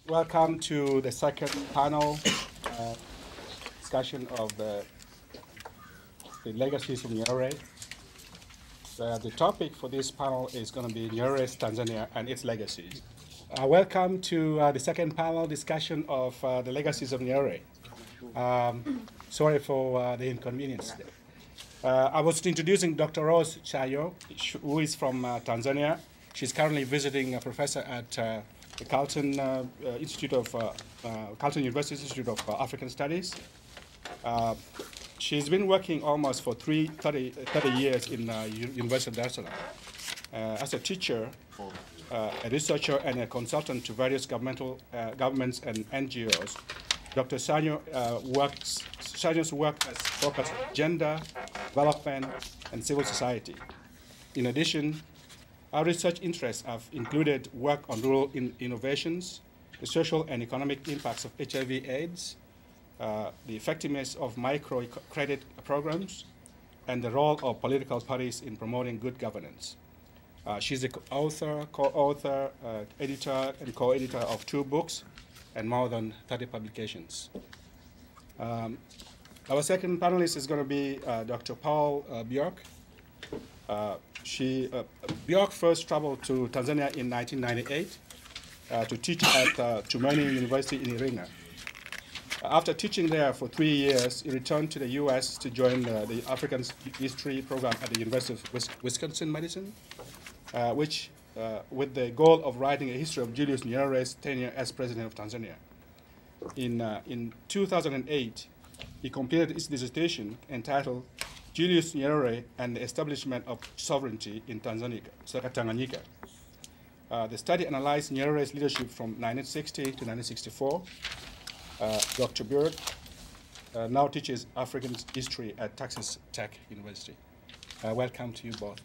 Welcome to the second panel discussion of the legacies of Nyerere. The topic for this panel is going to be Nyerere's Tanzania and its legacies. Welcome to the second panel discussion of the legacies of Nyerere. Sorry for the inconvenience there. I was introducing Dr. Rose Chayo, who is from Tanzania. She's currently visiting a professor at the Carleton Carleton University Institute of African Studies. She's been working almost for 30 years in University of Dar es Salaam as a teacher, a researcher, and a consultant to various governments and NGOs. Dr. Shayo's work has focused on gender, development, and civil society. In addition, our research interests have included work on rural innovations, the social and economic impacts of HIV/AIDS, the effectiveness of microcredit programs, and the role of political parties in promoting good governance. She's the author, co-author, editor, and co-editor of 2 books and more than 30 publications. Our second panelist is going to be Dr. Bjork. Bjork first traveled to Tanzania in 1998 to teach at Tumaini University in Iringa. After teaching there for 3 years, he returned to the US to join the African History program at the University of Wisconsin-Madison, with the goal of writing a history of Julius Nyerere's tenure as president of Tanzania. In 2008, he completed his dissertation entitled Julius Nyerere and the Establishment of Sovereignty in Tanganyika. The study analyzed Nyerere's leadership from 1960 to 1964. Dr. Bjork now teaches African history at Texas Tech University. Welcome to you both.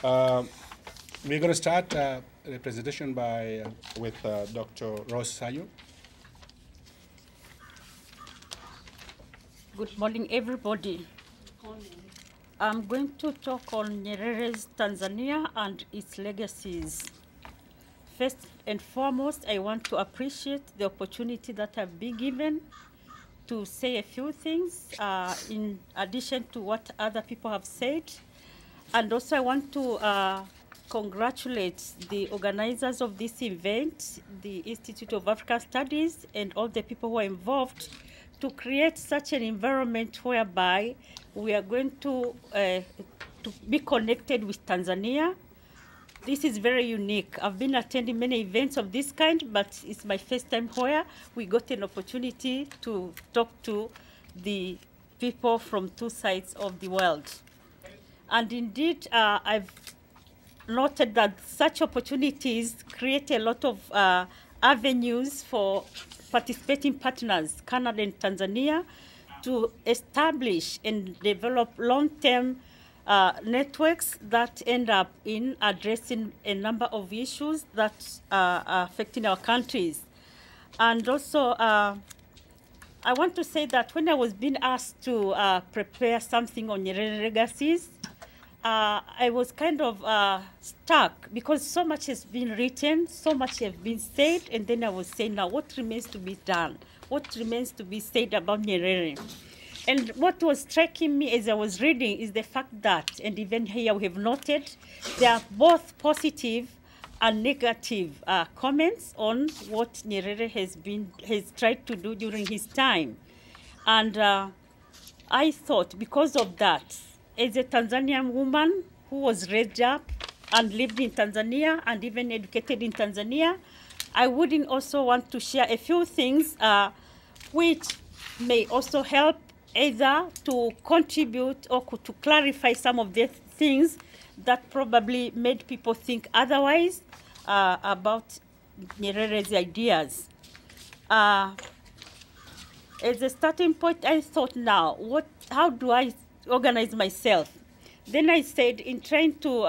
We're going to start the presentation with Dr. Rose Shayo. Good morning, everybody. I'm going to talk on Nyerere's Tanzania and its legacies. First and foremost, I want to appreciate the opportunity that I've been given to say a few things in addition to what other people have said. And also I want to congratulate the organizers of this event, the Institute of African Studies, and all the people who are involved to create such an environment whereby we are going to be connected with Tanzania. This is very unique. I've been attending many events of this kind, but it's my first time where we got an opportunity to talk to the people from 2 sides of the world. And indeed, I've noted that such opportunities create a lot of avenues for participating partners, Canada and Tanzania, to establish and develop long-term networks that end up in addressing a number of issues that are affecting our countries. And also, I want to say that when I was being asked to prepare something on Nyerere legacies, I was kind of stuck because so much has been written, so much has been said, and then I was saying, now what remains to be done? What remains to be said about Nyerere? And what was striking me as I was reading is the fact that, and even here we have noted, there are both positive and negative comments on what Nyerere has tried to do during his time. And I thought, because of that, as a Tanzanian woman who was raised up and lived in Tanzania and even educated in Tanzania, I wouldn't also want to share a few things which may also help either to contribute or to clarify some of the things that probably made people think otherwise about Nyerere's ideas. As a starting point, I thought, now, how do I organize myself? Then I said, in trying to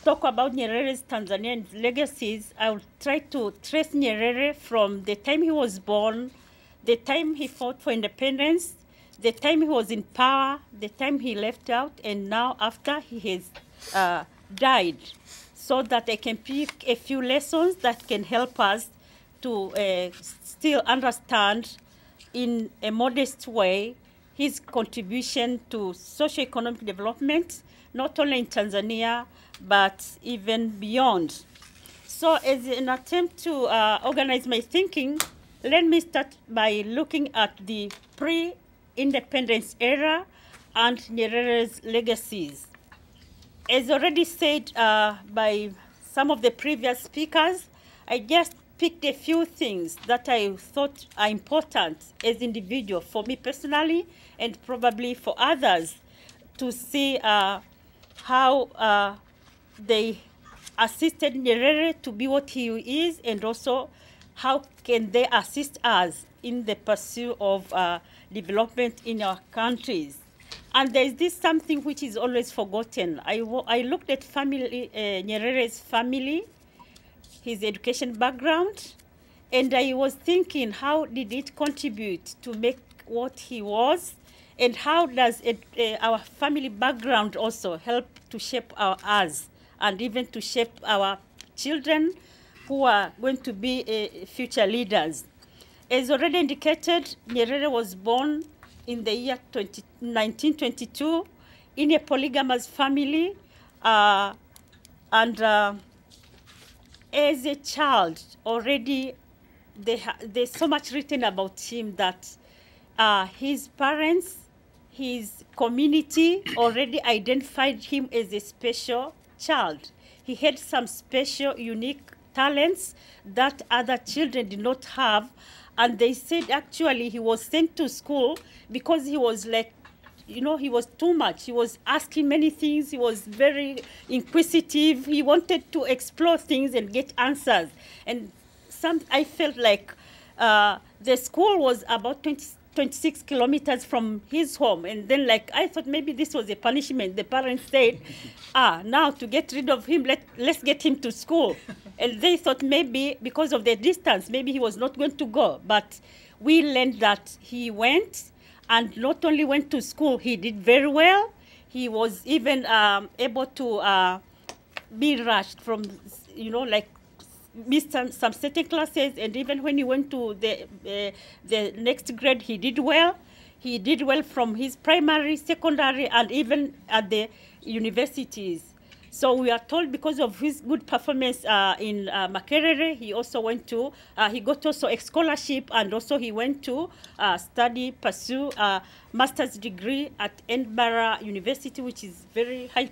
talk about Nyerere's Tanzanian legacies, I will try to trace Nyerere from the time he was born, the time he fought for independence, the time he was in power, the time he left out, and now after he has died, so that I can pick a few lessons that can help us to still understand in a modest way his contribution to socio-economic development, not only in Tanzania, but even beyond. So as an attempt to organize my thinking, let me start by looking at the pre-independence era and Nyerere's legacies. As already said by some of the previous speakers, I just picked a few things that I thought are important as individual for me personally and probably for others to see how they assisted Nyerere to be what he is, and also how can they assist us in the pursuit of development in our countries. And there is this something which is always forgotten. I looked at Nyerere's family, his education background, and I was thinking, how did it contribute to make what he was, and how does our family background also help to shape us and even to shape our children who are going to be future leaders. As already indicated, Nyerere was born in the year 1922 in a polygamous family, and as a child already there's so much written about him that his parents, his community already identified him as a special child. He had some special, unique talents that other children did not have. And they said actually he was sent to school because he was like, you know, he was too much. He was asking many things. He was very inquisitive. He wanted to explore things and get answers. And I felt like the school was about 26 kilometers from his home. And then like, I thought maybe this was a punishment. The parents said, now to get rid of him, let's get him to school. And they thought maybe because of the distance, maybe he was not going to go. But we learned that he went, and not only went to school, he did very well. He was even able to be rushed from, you know, like missed some certain classes, and even when he went to the next grade, he did well. He did well from his primary, secondary, and even at the universities. So we are told because of his good performance in Makerere, he also went to, he got also a scholarship, and also he went to pursue a master's degree at Edinburgh University, which is very high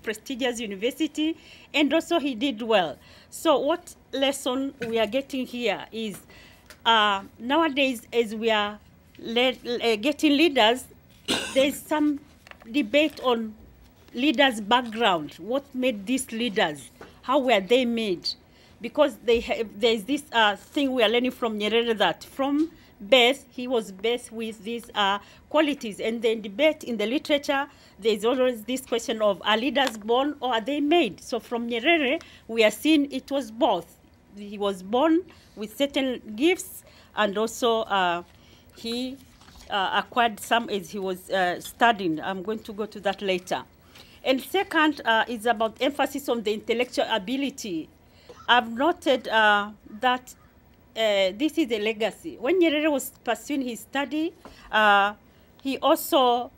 prestigious university, and also he did well. So what lesson we are getting here is nowadays, as we are getting leaders, there's some debate on leaders' background. What made these leaders? How were they made? Because there's this thing we are learning from Nyerere that from birth, he was birthed with these qualities. And the debate in the literature, there's always this question of, are leaders born or are they made? So from Nyerere, we are seeing it was both. He was born with certain gifts, and also he acquired some as he was studying. I'm going to go to that later. And second is about emphasis on the intellectual ability. I've noted that this is a legacy. When Nyerere was pursuing his study, he also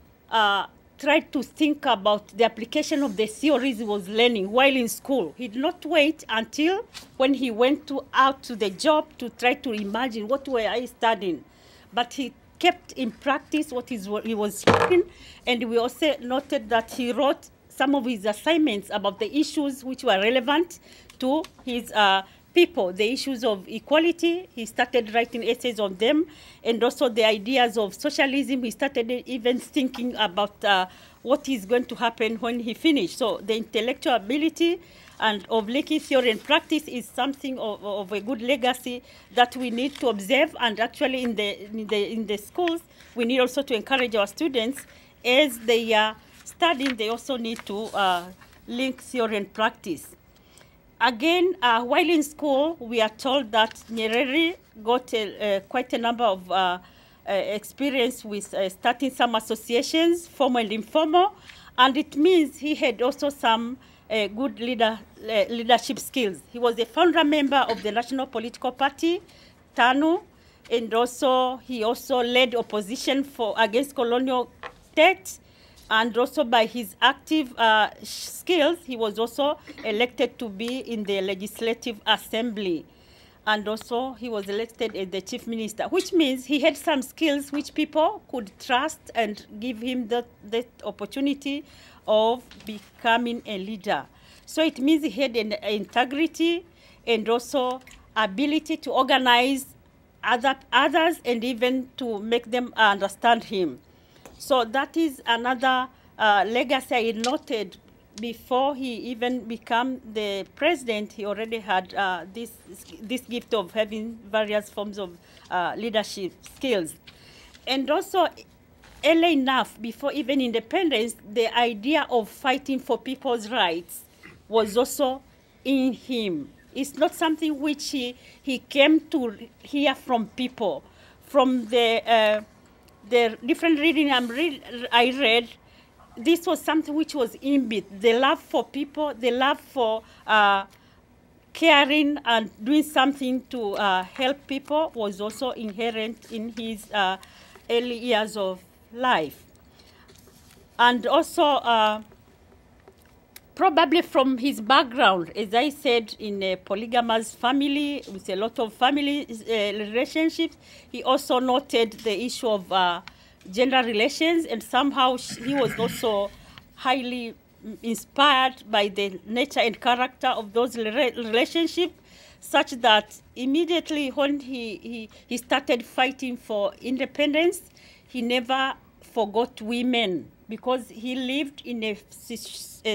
tried to think about the application of the theories he was learning while in school. He did not wait until when he went out to the job to try to imagine what were I studying. But he kept in practice what he was learning, and we also noted that he wrote some of his assignments about the issues which were relevant to his people, the issues of equality. He started writing essays on them, and also the ideas of socialism. He started even thinking about what is going to happen when he finished. So the intellectual ability and of linking theory and practice is something of a good legacy that we need to observe. And actually in the schools, we need also to encourage our students as they are studying, they also need to link theory and practice. Again, while in school, we are told that Nyerere got quite a number of experience with starting some associations, formal and informal, And it means he had also some good leadership skills. He was a founder member of the National Political Party, TANU, and also he also led opposition against colonial state. And also by his active skills, he was also elected to be in the Legislative Assembly. And also he was elected as the chief minister, which means he had some skills which people could trust and give him that opportunity of becoming a leader. So it means he had an integrity and also ability to organize others and even to make them understand him. So that is another legacy I noted. Before he even became the president, he already had this gift of having various forms of leadership skills. And also, early enough, before even independence, the idea of fighting for people's rights was also in him. It's not something which he came to hear from people. From the different reading I read, this was something which was inbuilt. The love for people, the love for caring and doing something to help people was also inherent in his early years of life. And also, probably from his background, as I said, in a polygamous family with a lot of family relationships, he also noted the issue of gender relations, and somehow he was also highly inspired by the nature and character of those relationships, such that immediately when he started fighting for independence, he never forgot women, because he lived in a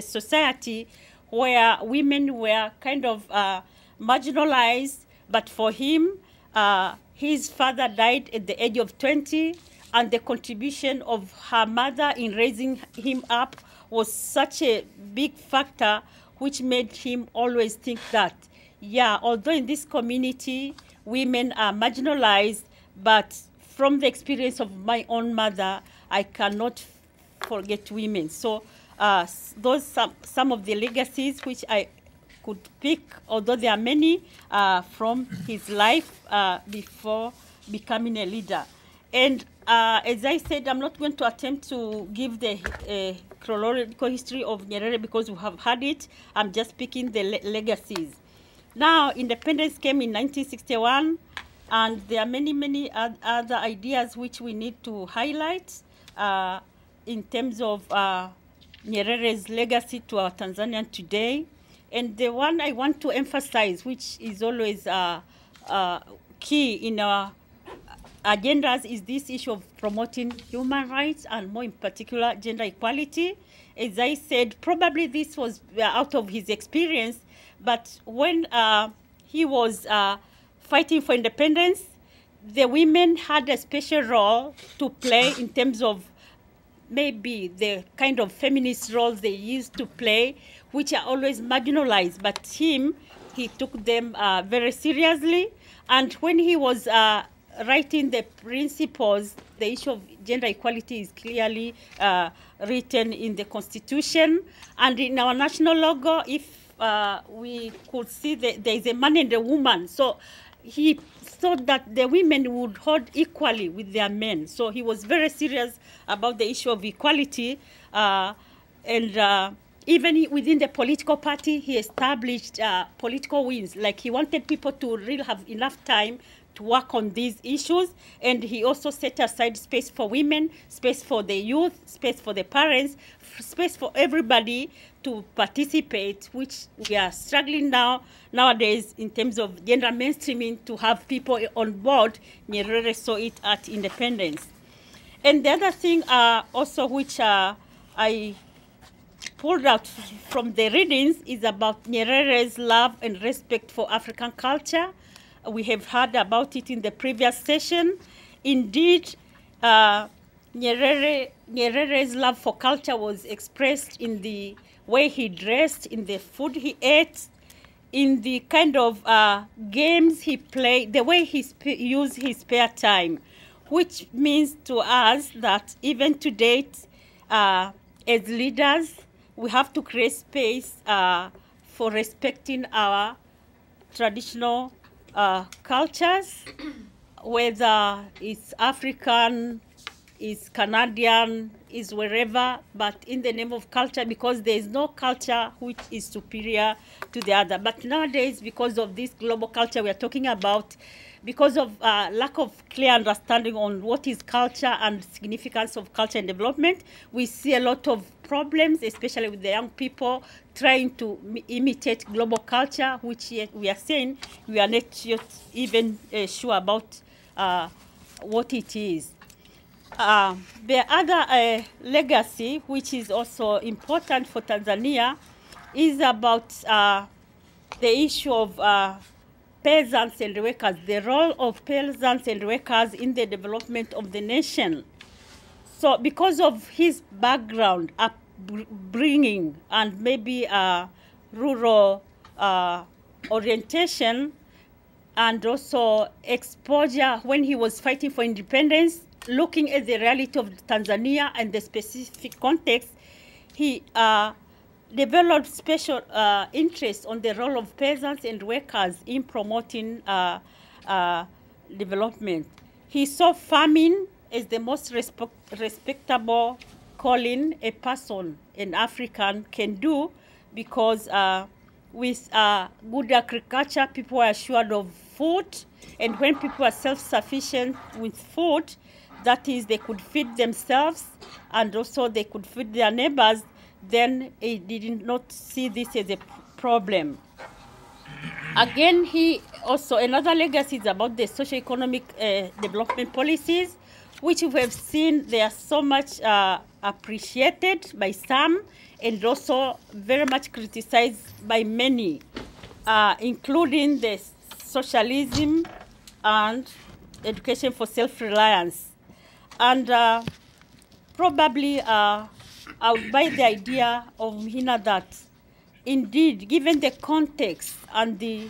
society where women were kind of marginalized. But for him, his father died at the age of 20, and the contribution of her mother in raising him up was such a big factor, which made him always think that, yeah, although in this community women are marginalized, but from the experience of my own mother, I cannot forget women. So those some of the legacies which I could pick, although there are many, from his life before becoming a leader. And as I said, I'm not going to attempt to give the chronological history of Nyerere because we have had it. I'm just picking the legacies. Now, independence came in 1961, and there are many, many other ideas which we need to highlight in terms of Nyerere's legacy to our Tanzanian today. And the one I want to emphasize, which is always key in our agendas, is this issue of promoting human rights and more in particular gender equality. As I said, probably this was out of his experience, but when he was fighting for independence, the women had a special role to play in terms of maybe the kind of feminist roles they used to play, which are always marginalized. But he took them very seriously. And when he was writing the principles, the issue of gender equality is clearly written in the Constitution. And in our national logo, if we could see that there is a man and a woman. So he thought that the women would hold equally with their men. So he was very serious about the issue of equality. Even within the political party, he established political wings. Like, he wanted people to really have enough time to work on these issues. And he also set aside space for women, space for the youth, space for the parents, space for everybody to participate, which we are struggling nowadays in terms of gender mainstreaming, to have people on board. Nyerere saw it at independence. And the other thing also which I pulled out from the readings is about Nyerere's love and respect for African culture. We have heard about it in the previous session. Indeed, Nyerere's love for culture was expressed in the way he dressed, in the food he ate, in the kind of games he played, the way he used his spare time, which means to us that even to date, as leaders, we have to create space for respecting our traditional cultures, whether it's African, it's Canadian, is wherever, but in the name of culture, because there is no culture which is superior to the other. But nowadays, because of this global culture we are talking about, because of lack of clear understanding on what is culture and significance of culture and development, we see a lot of problems, especially with the young people trying to imitate global culture, which we are saying we are not yet even sure about what it is. The other legacy, which is also important for Tanzania, is about the issue of peasants and workers, the role of peasants and workers in the development of the nation. So because of his background, upbringing, and maybe rural orientation, and also exposure when he was fighting for independence, looking at the reality of Tanzania and the specific context, he developed special interest on the role of peasants and workers in promoting development. He saw farming as the most respectable calling a person, an African, can do, because with good agriculture, people are assured of food, and when people are self-sufficient with food, that is, they could feed themselves and also they could feed their neighbors, then he did not see this as a problem. Again, he also, another legacy is about the socio-economic development policies, which we have seen they are so much appreciated by some and also very much criticized by many, including the socialism and education for self-reliance. And probably I would buy the idea of Mhina that indeed, given the context and the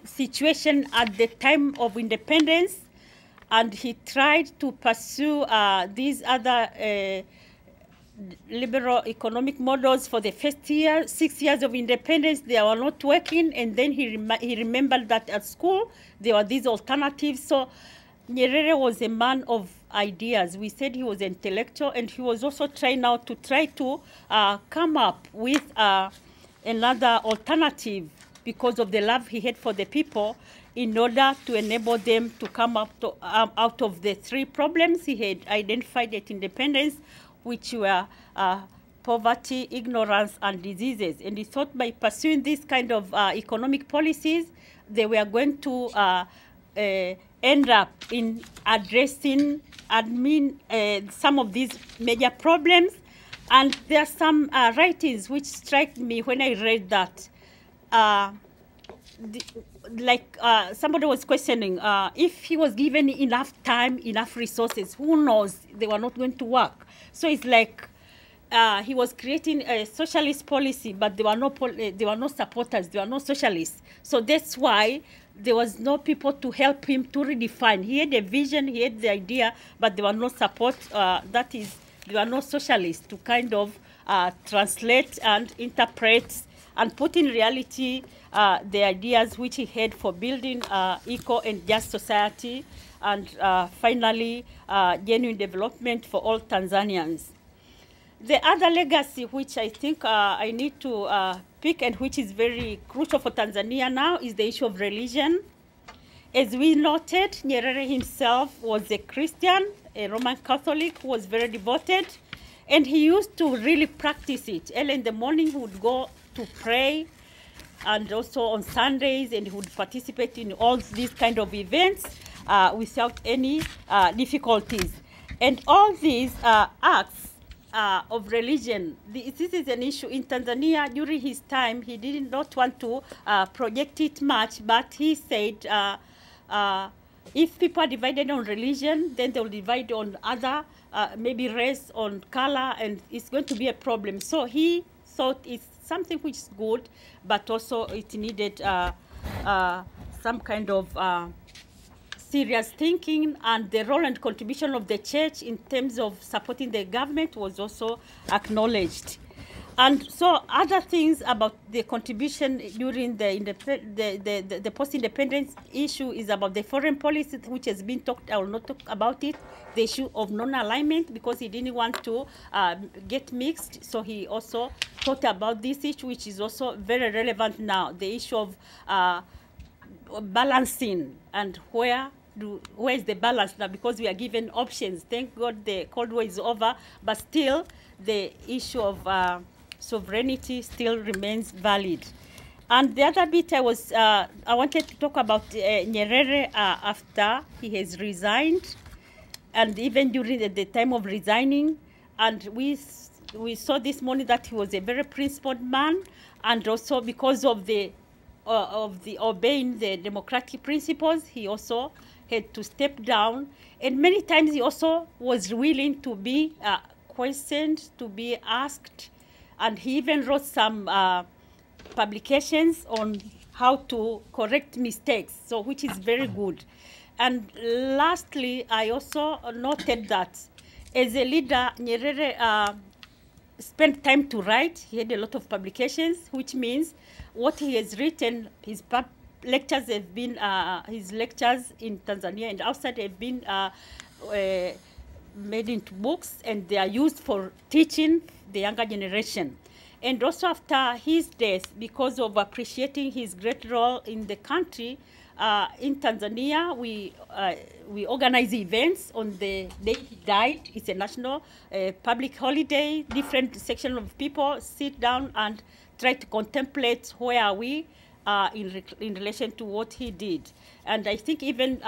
situation at the time of independence, and he tried to pursue these other liberal economic models for the first 6 years of independence. They were not working, and then he remembered that at school there were these alternatives. So Nyerere was a man of ideas. We said he was intellectual, and he was also trying now to come up with another alternative because of the love he had for the people, in order to enable them to come up to, out of the three problems he had identified at independence, which were poverty, ignorance, and diseases. And he thought by pursuing this kind of economic policies, they were going to end up in addressing some of these major problems. And there are some writings which strike me when I read that. Somebody was questioning if he was given enough time, enough resources, who knows, they were not going to work. So it's like he was creating a socialist policy, but there were no supporters, there were no socialists. So that's why there was no people to help him to redefine. He had a vision, he had the idea, but there were no support. That is, there were no socialists to kind of translate and interpret and put in reality the ideas which he had for building equal and just society, and finally genuine development for all Tanzanians. The other legacy which I think I need to pick, and which is very crucial for Tanzania now, is the issue of religion. As we noted, Nyerere himself was a Christian, a Roman Catholic, who was very devoted, and he used to really practice it. Early in the morning, he would go to pray, and also on Sundays, and he would participate in all these kind of events without any difficulties. And all these acts of religion, this is an issue in Tanzania. During his time, he did not want to project it much, but he said if people are divided on religion, then they'll divide on other, maybe race, on color, and it's going to be a problem. So he thought it's something which is good, but also it needed some kind of serious thinking, and the role and contribution of the church in terms of supporting the government was also acknowledged. And so other things about the contribution during the post-independence issue is about the foreign policy, which has been talked. I will not talk about it. The issue of non-alignment, because he didn't want to get mixed. So he also talked about this issue, which is also very relevant now. The issue of balancing, and where is the balance now, because we are given options. Thank God the Cold War is over, but still the issue of sovereignty still remains valid. And the other bit I wanted to talk about Nyerere after he has resigned, and even during the time of resigning. And we saw this morning that he was a very principled man, and also because of the obeying the democratic principles, he also had to step down. And many times he also was willing to be questioned, to be asked. And he even wrote some publications on how to correct mistakes, so which is very good. And lastly, I also noted that as a leader, Nyerere spent time to write. He had a lot of publications, which means what he has written, his lectures have been, his lectures in Tanzania and outside have been made into books, and they are used for teaching the younger generation. And also after his death, because of appreciating his great role in the country, in Tanzania, we organize events on the day he died. It's a national public holiday. Different sections of people sit down and try to contemplate where are we in relation to what he did. And I think even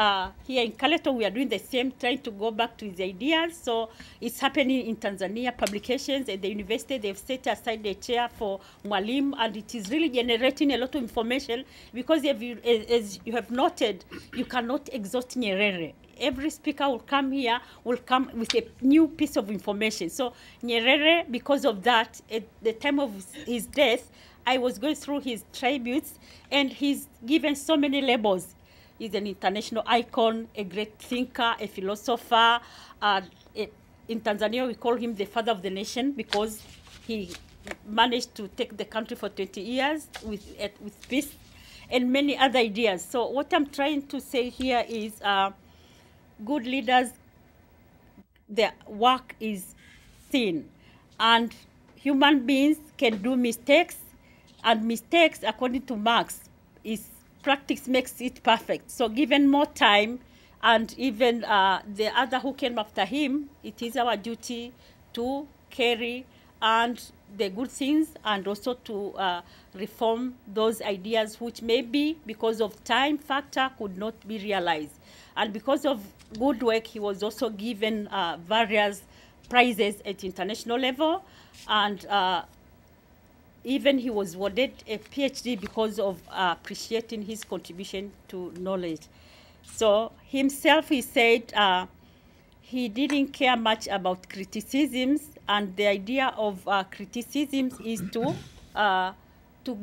here in Carleton, we are doing the same, trying to go back to his ideas. So it's happening in Tanzania. Publications at the university, they've set aside a chair for Mwalimu, and it is really generating a lot of information, because as you have noted, you cannot exhaust Nyerere. Every speaker will come here, will come with a new piece of information. So Nyerere, because of that, at the time of his death, I was going through his tributes, and he's given so many labels. He's an international icon, a great thinker, a philosopher. In Tanzania, we call him the father of the nation, because he managed to take the country for 20 years with peace and many other ideas. So what I'm trying to say here is good leaders, their work is thin, and human beings can do mistakes, and mistakes, according to Marx, is practice makes it perfect. So given more time, and even the other who came after him, it is our duty to carry and the good things, and also to reform those ideas which maybe because of time factor could not be realized. And because of good work, he was also given various prizes at international level, and even he was awarded a PhD because of appreciating his contribution to knowledge. So himself, he said he didn't care much about criticisms, and the idea of criticisms is to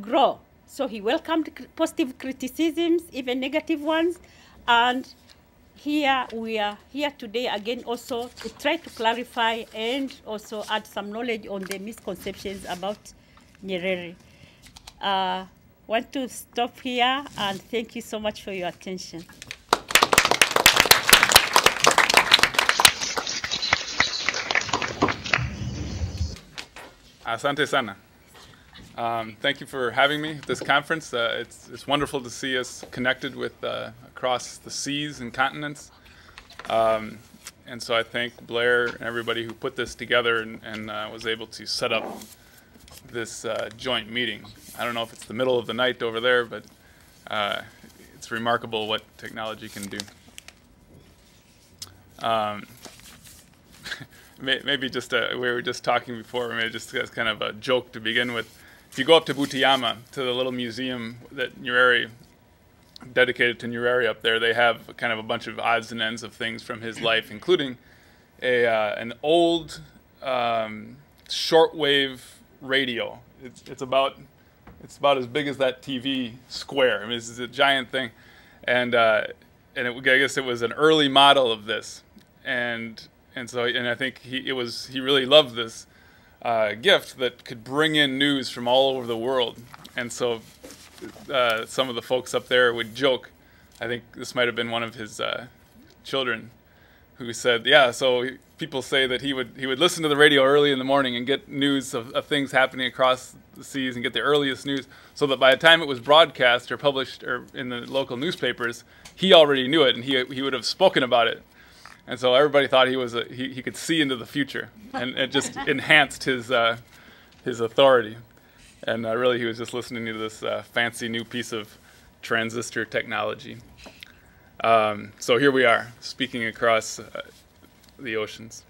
grow. So he welcomed positive criticisms, even negative ones, and here we are here today again also to try to clarify and also add some knowledge on the misconceptions about Nyerere. Want to stop here, and thank you so much for your attention. Asante sana. Thank you for having me at this conference. It's wonderful to see us connected with across the seas and continents. And so I thank Blair and everybody who put this together and was able to set up this joint meeting. I don't know if it's the middle of the night over there, but it's remarkable what technology can do. Maybe just we were just talking before, maybe just as kind of a joke to begin with. If you go up to Butiama, to the little museum that Nyerere, dedicated to Nyerere up there, they have kind of a bunch of odds and ends of things from his life, including an old shortwave radio. It's about as big as that TV square. I mean, this is a giant thing, and I guess it was an early model of this, and I think he really loved this gift that could bring in news from all over the world. And so some of the folks up there would joke, I think this might have been one of his children, who said, yeah, so people say that he would listen to the radio early in the morning and get news of things happening across the seas and get the earliest news, so that by the time it was broadcast or published or in the local newspapers, he already knew it and he would have spoken about it. And so everybody thought he could see into the future, and it just enhanced his authority. And really, he was just listening to this fancy new piece of transistor technology. So here we are, speaking across the oceans.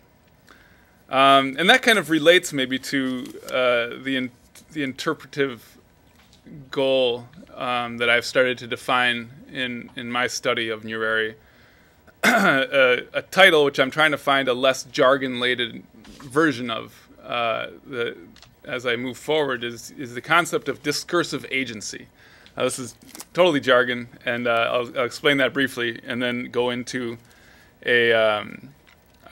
And that kind of relates maybe to the interpretive goal that I've started to define in my study of Nyerere. A title which I'm trying to find a less jargon-laden version of as I move forward is the concept of discursive agency. This is totally jargon, and I'll explain that briefly, and then go into a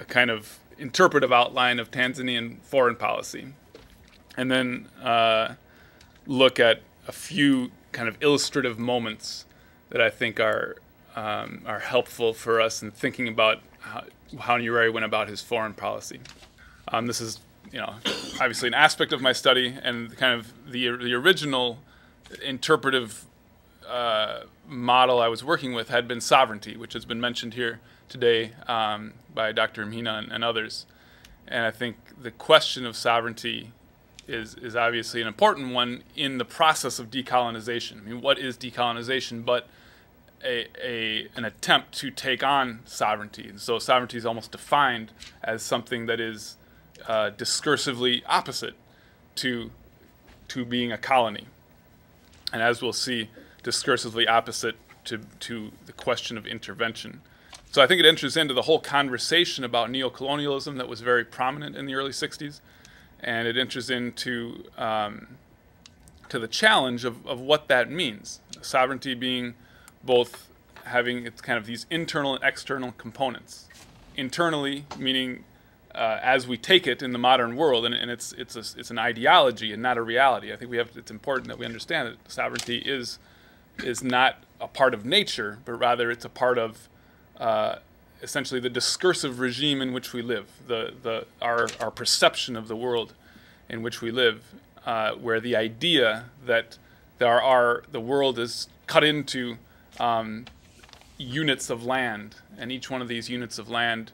kind of interpretive outline of Tanzanian foreign policy, and then look at a few kind of illustrative moments that I think are helpful for us in thinking about how Nyerere went about his foreign policy. This is, obviously an aspect of my study, and kind of the original interpretive model I was working with had been sovereignty, which has been mentioned here today by Dr. Mhina and others. And I think the question of sovereignty is obviously an important one in the process of decolonization. I mean, what is decolonization but an attempt to take on sovereignty? And so sovereignty is almost defined as something that is discursively opposite to being a colony, and as we'll see, discursively opposite to the question of intervention. So I think it enters into the whole conversation about neocolonialism that was very prominent in the early 60s, and it enters into to the challenge of what that means. Sovereignty being both having its kind of these internal and external components. Internally, meaning as we take it in the modern world, and it's an ideology and not a reality. I think it's important that we understand that sovereignty is not a part of nature, but rather it's a part of essentially the discursive regime in which we live, our perception of the world in which we live, where the idea that the world is cut into units of land, and each one of these units of land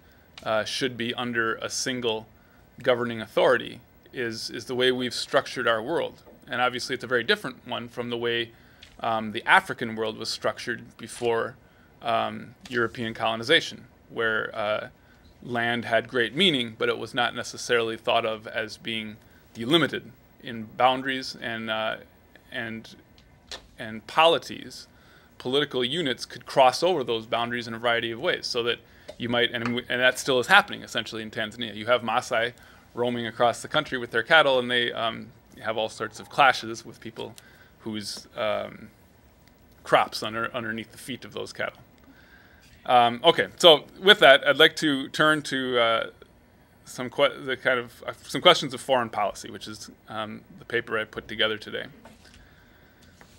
should be under a single governing authority is the way we've structured our world. And obviously it's a very different one from the way the African world was structured before European colonization, where land had great meaning, but it was not necessarily thought of as being delimited in boundaries, and polities. Political units could cross over those boundaries in a variety of ways, so that you might, and that still is happening essentially in Tanzania. You have Maasai roaming across the country with their cattle, and they have all sorts of clashes with people whose crops underneath the feet of those cattle. Okay, so with that, I'd like to turn to some questions of foreign policy, which is the paper I put together today.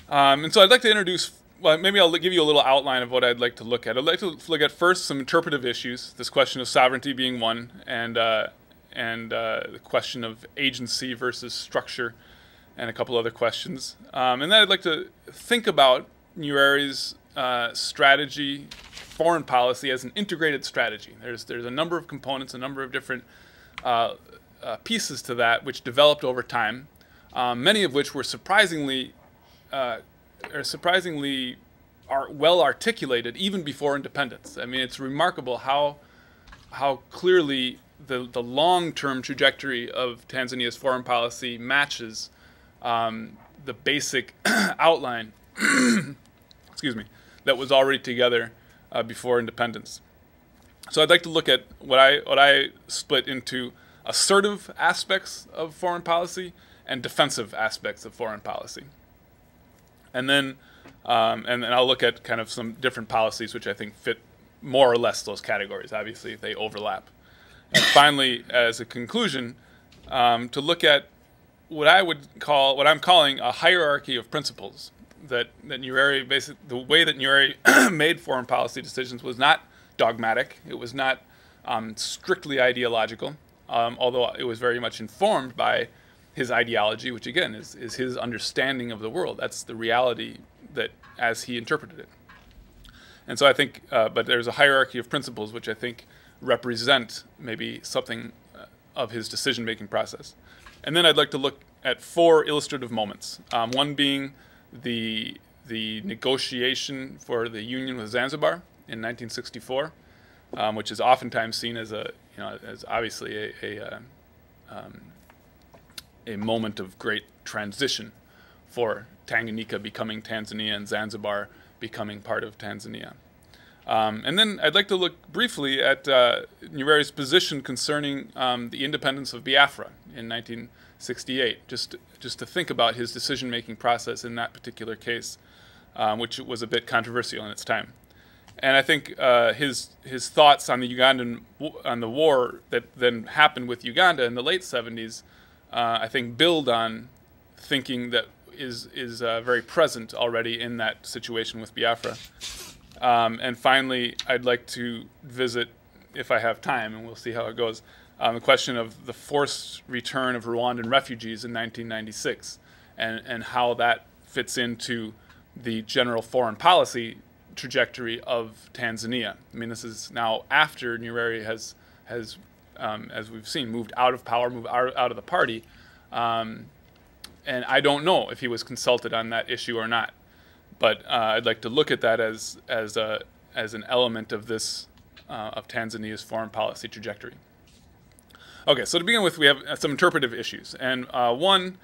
And so I'd like to introduce. Well, maybe I'll give you a little outline of what I'd like to look at. I'd like to look at first some interpretive issues, this question of sovereignty being one, and the question of agency versus structure, and a couple other questions. And then I'd like to think about Nyerere's strategy, foreign policy, as an integrated strategy. There's a number of components, a number of different pieces to that, which developed over time, many of which were surprisingly well articulated even before independence. I mean, it's remarkable how clearly the long-term trajectory of Tanzania's foreign policy matches the basic outline, excuse me, that was already together before independence. So I'd like to look at what I split into assertive aspects of foreign policy and defensive aspects of foreign policy. And then I'll look at kind of some different policies which I think fit more or less those categories. Obviously, they overlap. And finally, as a conclusion, to look at what I'm calling a hierarchy of principles. That Nyerere, basically, the way that Nyerere made foreign policy decisions was not dogmatic. It was not strictly ideological, although it was very much informed by his ideology, which again is his understanding of the world. That's the reality that as he interpreted it. And so I think, but there's a hierarchy of principles which I think represent maybe something of his decision-making process. And then I'd like to look at 4 illustrative moments. One being the negotiation for the union with Zanzibar in 1964, which is oftentimes seen as as obviously a moment of great transition for Tanganyika becoming Tanzania and Zanzibar becoming part of Tanzania. And then I'd like to look briefly at Nyerere's position concerning the independence of Biafra in 1968, just to think about his decision-making process in that particular case, which was a bit controversial in its time. And I think his thoughts on the war that then happened with Uganda in the late 70s, I think build on thinking that is very present already in that situation with Biafra. And finally, I'd like to visit, if I have time, and we'll see how it goes, the question of the forced return of Rwandan refugees in 1996 and how that fits into the general foreign policy trajectory of Tanzania. I mean, this is now after Nyerere has as we've seen, moved out of power, moved out of the party. And I don't know if he was consulted on that issue or not. But I'd like to look at that as an element of this of Tanzania's foreign policy trajectory. Okay, so to begin with, we have some interpretive issues, and one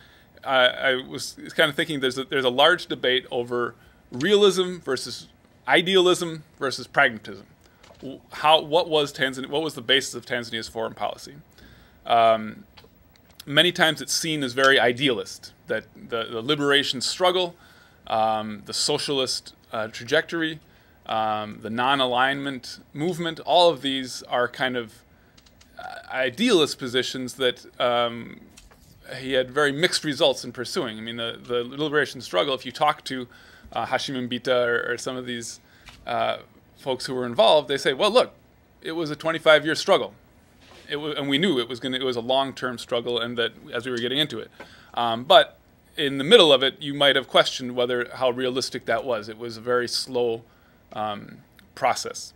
I was kind of thinking there's a large debate over realism versus idealism versus pragmatism. What was the basis of Tanzania's foreign policy? Many times it's seen as very idealist, that the liberation struggle, the socialist trajectory, the non-alignment movement, all of these are kind of idealist positions that he had very mixed results in pursuing. I mean, the liberation struggle, if you talk to Hashim Mbita or some of these folks who were involved, they say, well, look, it was a 25-year struggle. And we knew it was a long-term struggle, and that as we were getting into it. But in the middle of it, you might have questioned how realistic that was. It was a very slow process.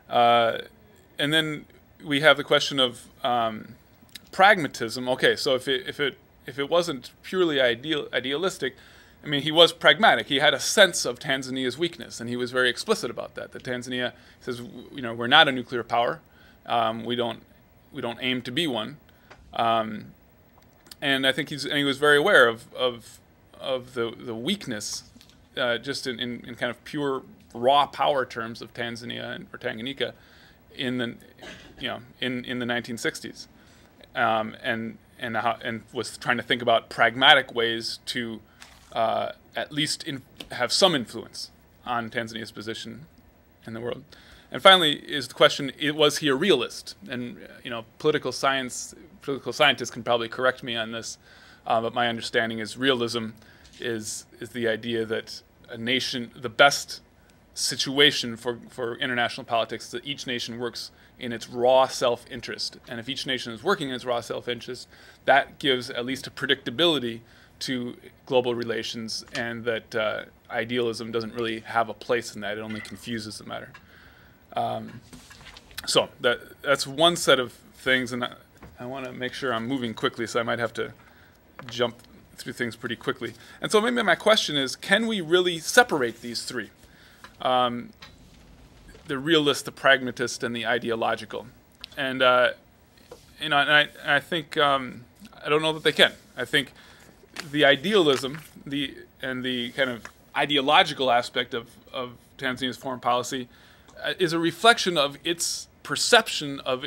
And then we have the question of pragmatism. Okay, so if it wasn't purely idealistic, I mean, he was pragmatic. He had a sense of Tanzania's weakness, and he was very explicit about that. That Tanzania says, we're not a nuclear power. We don't aim to be one. And I think he was very aware of the weakness, just in kind of pure raw power terms of Tanzania or Tanganyika in the 1960s, and was trying to think about pragmatic ways to at least have some influence on Tanzania's position in the world. And finally is the question, was he a realist? And political scientists can probably correct me on this, but my understanding is realism is the idea that a nation, the best situation for international politics, that each nation works in its raw self-interest. And if each nation is working in its raw self-interest, that gives at least a predictability to global relations, and that idealism doesn't really have a place in that. It only confuses the matter. So that's one set of things, and I want to make sure I'm moving quickly, so I might have to jump through things pretty quickly. And so maybe my question is, can we really separate these three? The realist, the pragmatist, and the ideological. And and I think I don't know that they can. I think the idealism, and the kind of ideological aspect of Tanzania's foreign policy is a reflection of its perception of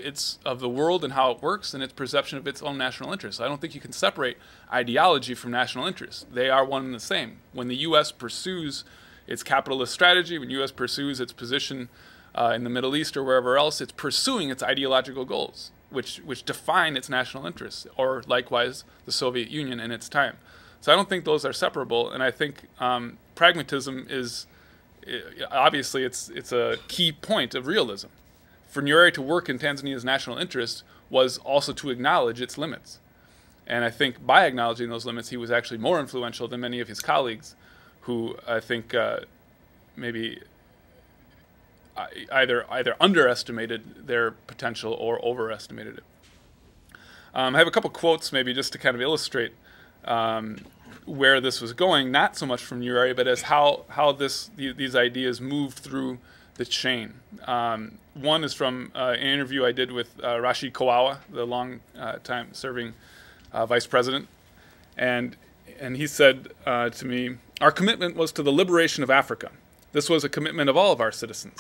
the world and how it works, and its perception of its own national interests. I don't think you can separate ideology from national interests. They are one and the same. When the U.S. pursues its capitalist strategy, when the U.S. pursues its position in the Middle East or wherever else, it's pursuing its ideological goals, which define its national interests, or likewise the Soviet Union in its time. So I don't think those are separable, and I think pragmatism is, obviously, it's a key point of realism. For Nyerere to work in Tanzania's national interest was also to acknowledge its limits. And I think by acknowledging those limits, he was actually more influential than many of his colleagues, who I think maybe either underestimated their potential or overestimated it. I have a couple quotes maybe just to kind of illustrate where this was going, not so much from Nyerere, but as how these ideas moved through the chain. One is from an interview I did with Rashid Kawawa, the long time serving vice president, and he said to me, "Our commitment was to the liberation of Africa. This was a commitment of all of our citizens.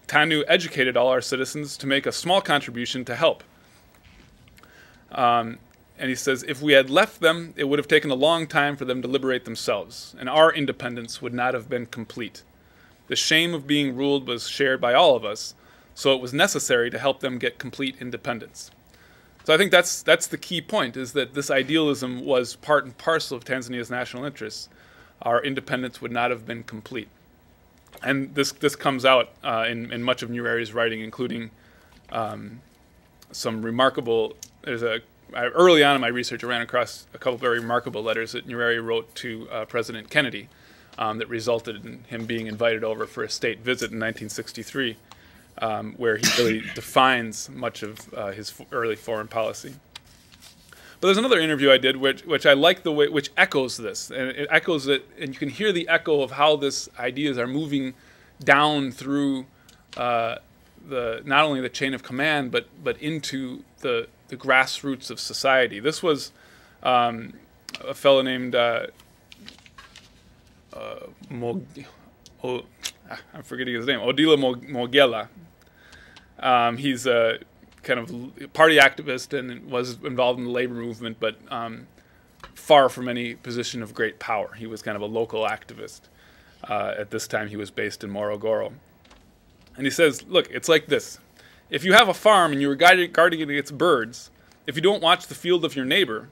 TANU educated all our citizens to make a small contribution to help." And he says, "If we had left them, it would have taken a long time for them to liberate themselves, and our independence would not have been complete. The shame of being ruled was shared by all of us, so it was necessary to help them get complete independence." So I think that's the key point, is that this idealism was part and parcel of Tanzania's national interests. Our independence would not have been complete. And this comes out in much of Nyerere's writing, including some remarkable, early on in my research, I ran across a couple very remarkable letters that Nyerere wrote to President Kennedy that resulted in him being invited over for a state visit in 1963, where he really defines much of his early foreign policy. But there's another interview I did which I like the way, which echoes this, and it echoes it, and you can hear the echo of how this ideas are moving down through not only the chain of command, but into the grassroots of society. This was a fellow named I'm forgetting his name, Odila Mogela. He's a kind of party activist and was involved in the labor movement, but far from any position of great power. He was kind of a local activist. At this time, he was based in Morogoro. And he says, look, it's like this. If you have a farm and you're guarding against birds, if you don't watch the field of your neighbor,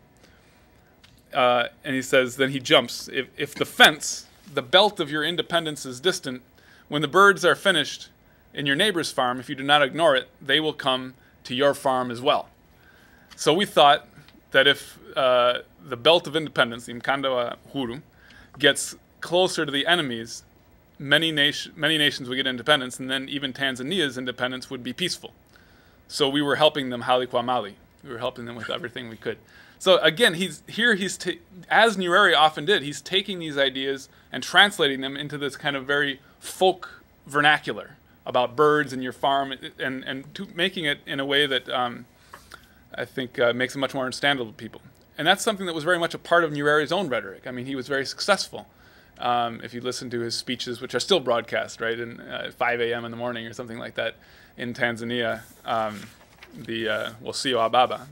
and he says, then he jumps. If the fence, the belt of your independence is distant, when the birds are finished in your neighbor's farm, if you do not ignore it, they will come to your farm as well. So we thought that if the belt of independence, the Mkanda wa Huru, gets closer to the enemies, many nations would get independence, and then even Tanzania's independence would be peaceful. So we were helping them hali kwa mali. We were helping them with everything we could. So again, as Nyerere often did, he's taking these ideas and translating them into this kind of very folk vernacular about birds and your farm, and making it in a way that I think makes it much more understandable to people. And that's something that was very much a part of Nyerere's own rhetoric. I mean, he was very successful. If you listen to his speeches, which are still broadcast, right, at 5 a.m. in the morning or something like that in Tanzania, the Wasio Ababa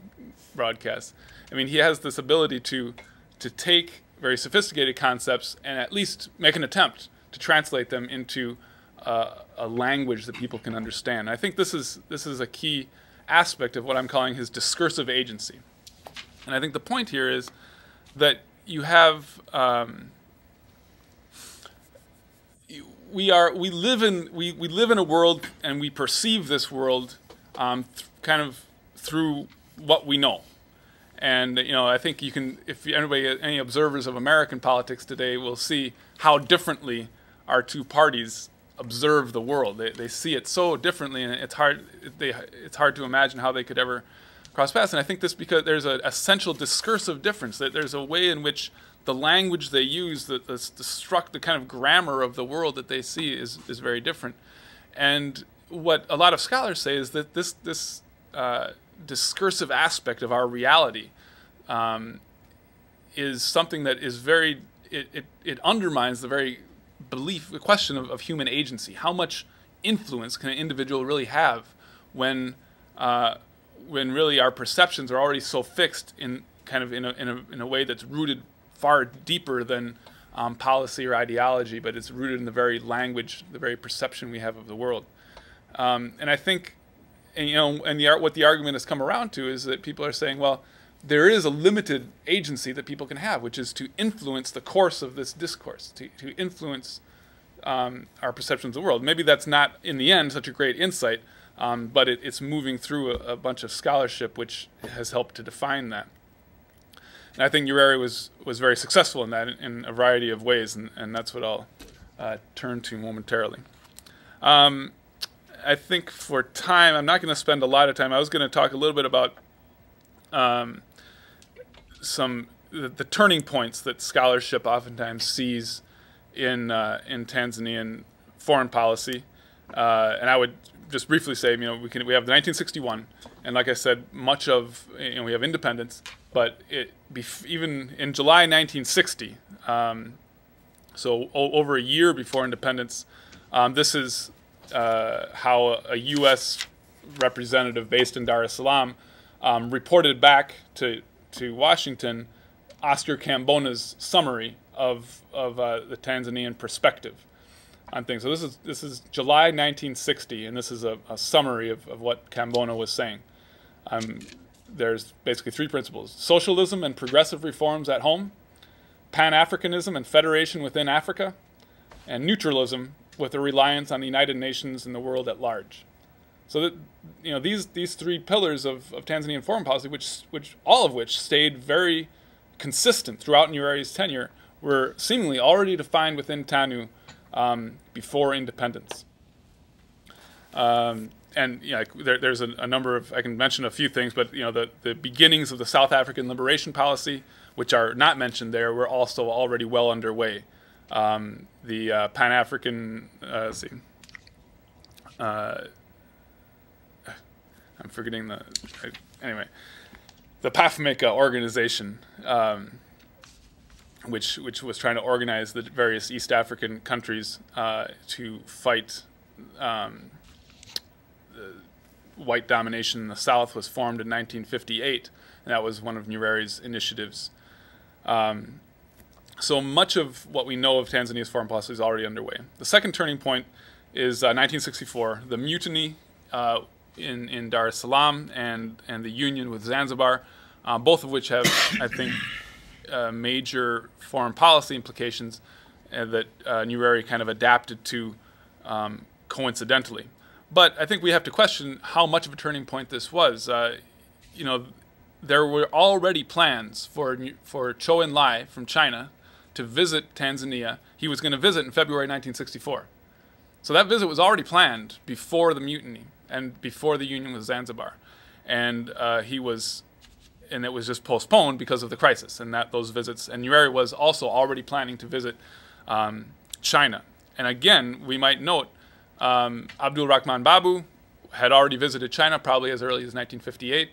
broadcast. I mean, he has this ability to take very sophisticated concepts and at least make an attempt to translate them into a language that people can understand. I think this is a key aspect of what I'm calling his discursive agency. And I think the point here is that you have we live in a world, and we perceive this world kind of through what we know. And I think you can, if any observers of American politics today will see how differently our two parties observe the world. They see it so differently, and it's hard to imagine how they could ever cross paths. And I think this because there's an essential discursive difference. That there's a way in which the language they use, the kind of grammar of the world that they see is very different. And what a lot of scholars say is that this discursive aspect of our reality is something that is very, it undermines the very the question of human agency. How much influence can an individual really have when really our perceptions are already so fixed in kind of in a way that's rooted far deeper than policy or ideology, but it's rooted in the very language, the very perception we have of the world. And I think, what the argument has come around to is that people are saying, well, there is a limited agency that people can have, which is to influence the course of this discourse, to influence our perceptions of the world. Maybe that's not, in the end, such a great insight, but it's moving through a bunch of scholarship which has helped to define that. And I think Nyerere was very successful in that in a variety of ways, and that's what I'll turn to momentarily. I think for time, I'm not going to spend a lot of time. I was going to talk a little bit about the turning points that scholarship oftentimes sees in Tanzanian foreign policy, and I would just briefly say, we have the 1961, and like I said, much of we have independence, but even in July 1960, so over a year before independence, this is how a U.S. representative based in Dar es Salaam reported back to Washington Oscar Cambona's summary of the Tanzanian perspective on things. So this is July 1960, and this is a summary of what Cambona was saying. There's basically three principles: socialism and progressive reforms at home, Pan-Africanism and federation within Africa, and neutralism with a reliance on the United Nations and the world at large. So that these three pillars of Tanzanian foreign policy, which all of which stayed very consistent throughout Nyerere's tenure, were seemingly already defined within TANU before independence. There's a number of, I can mention a few things, but the beginnings of the South African liberation policy, which are not mentioned there, were also already well underway. The Pan-African, I'm forgetting anyway, the PAFMECA organization, which was trying to organize the various East African countries to fight white domination in the South, was formed in 1958, and that was one of Nyerere's initiatives. So much of what we know of Tanzania's foreign policy is already underway. The second turning point is 1964, the mutiny in Dar es Salaam and the union with Zanzibar, both of which have, I think, major foreign policy implications that Nyerere kind of adapted to coincidentally. But I think we have to question how much of a turning point this was. There were already plans for Zhou Enlai from China to visit Tanzania. He was going to visit in February 1964. So that visit was already planned before the mutiny and before the union with Zanzibar. And it was just postponed because of the crisis and those visits. And Nyerere was also already planning to visit China. And again, we might note Abdul Rahman Babu had already visited China probably as early as 1958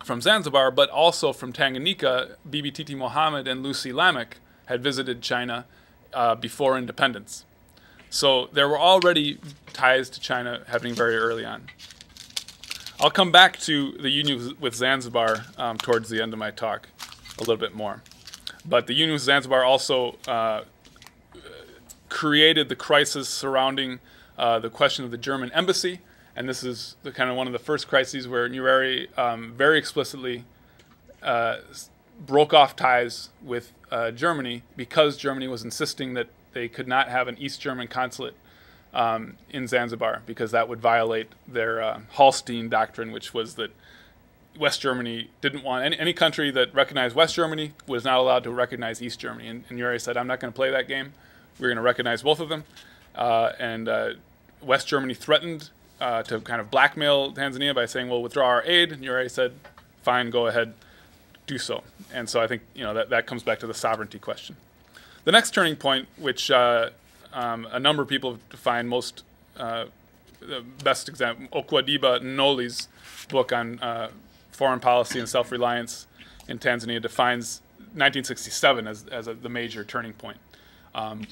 from Zanzibar, but also from Tanganyika, Bibi Titi Mohammed and Lucy Lamek had visited China before independence. So there were already ties to China happening very early on. I'll come back to the union with Zanzibar towards the end of my talk a little bit more. But the union with Zanzibar also created the crisis surrounding the question of the German embassy, and this is kind of one of the first crises where Nyerere very explicitly broke off ties with Germany because Germany was insisting that they could not have an East German consulate in Zanzibar because that would violate their Hallstein doctrine, which was that West Germany didn't want any country that recognized West Germany was not allowed to recognize East Germany. And Nyerere said, I'm not going to play that game. We're going to recognize both of them. And West Germany threatened to kind of blackmail Tanzania by saying, we'll withdraw our aid. And Nyerere said, fine, go ahead, do so. And so I think that comes back to the sovereignty question. The next turning point, which a number of people have defined most, the best example, Okwadiba Nnoli's book on foreign policy and self-reliance in Tanzania defines 1967 as the major turning point.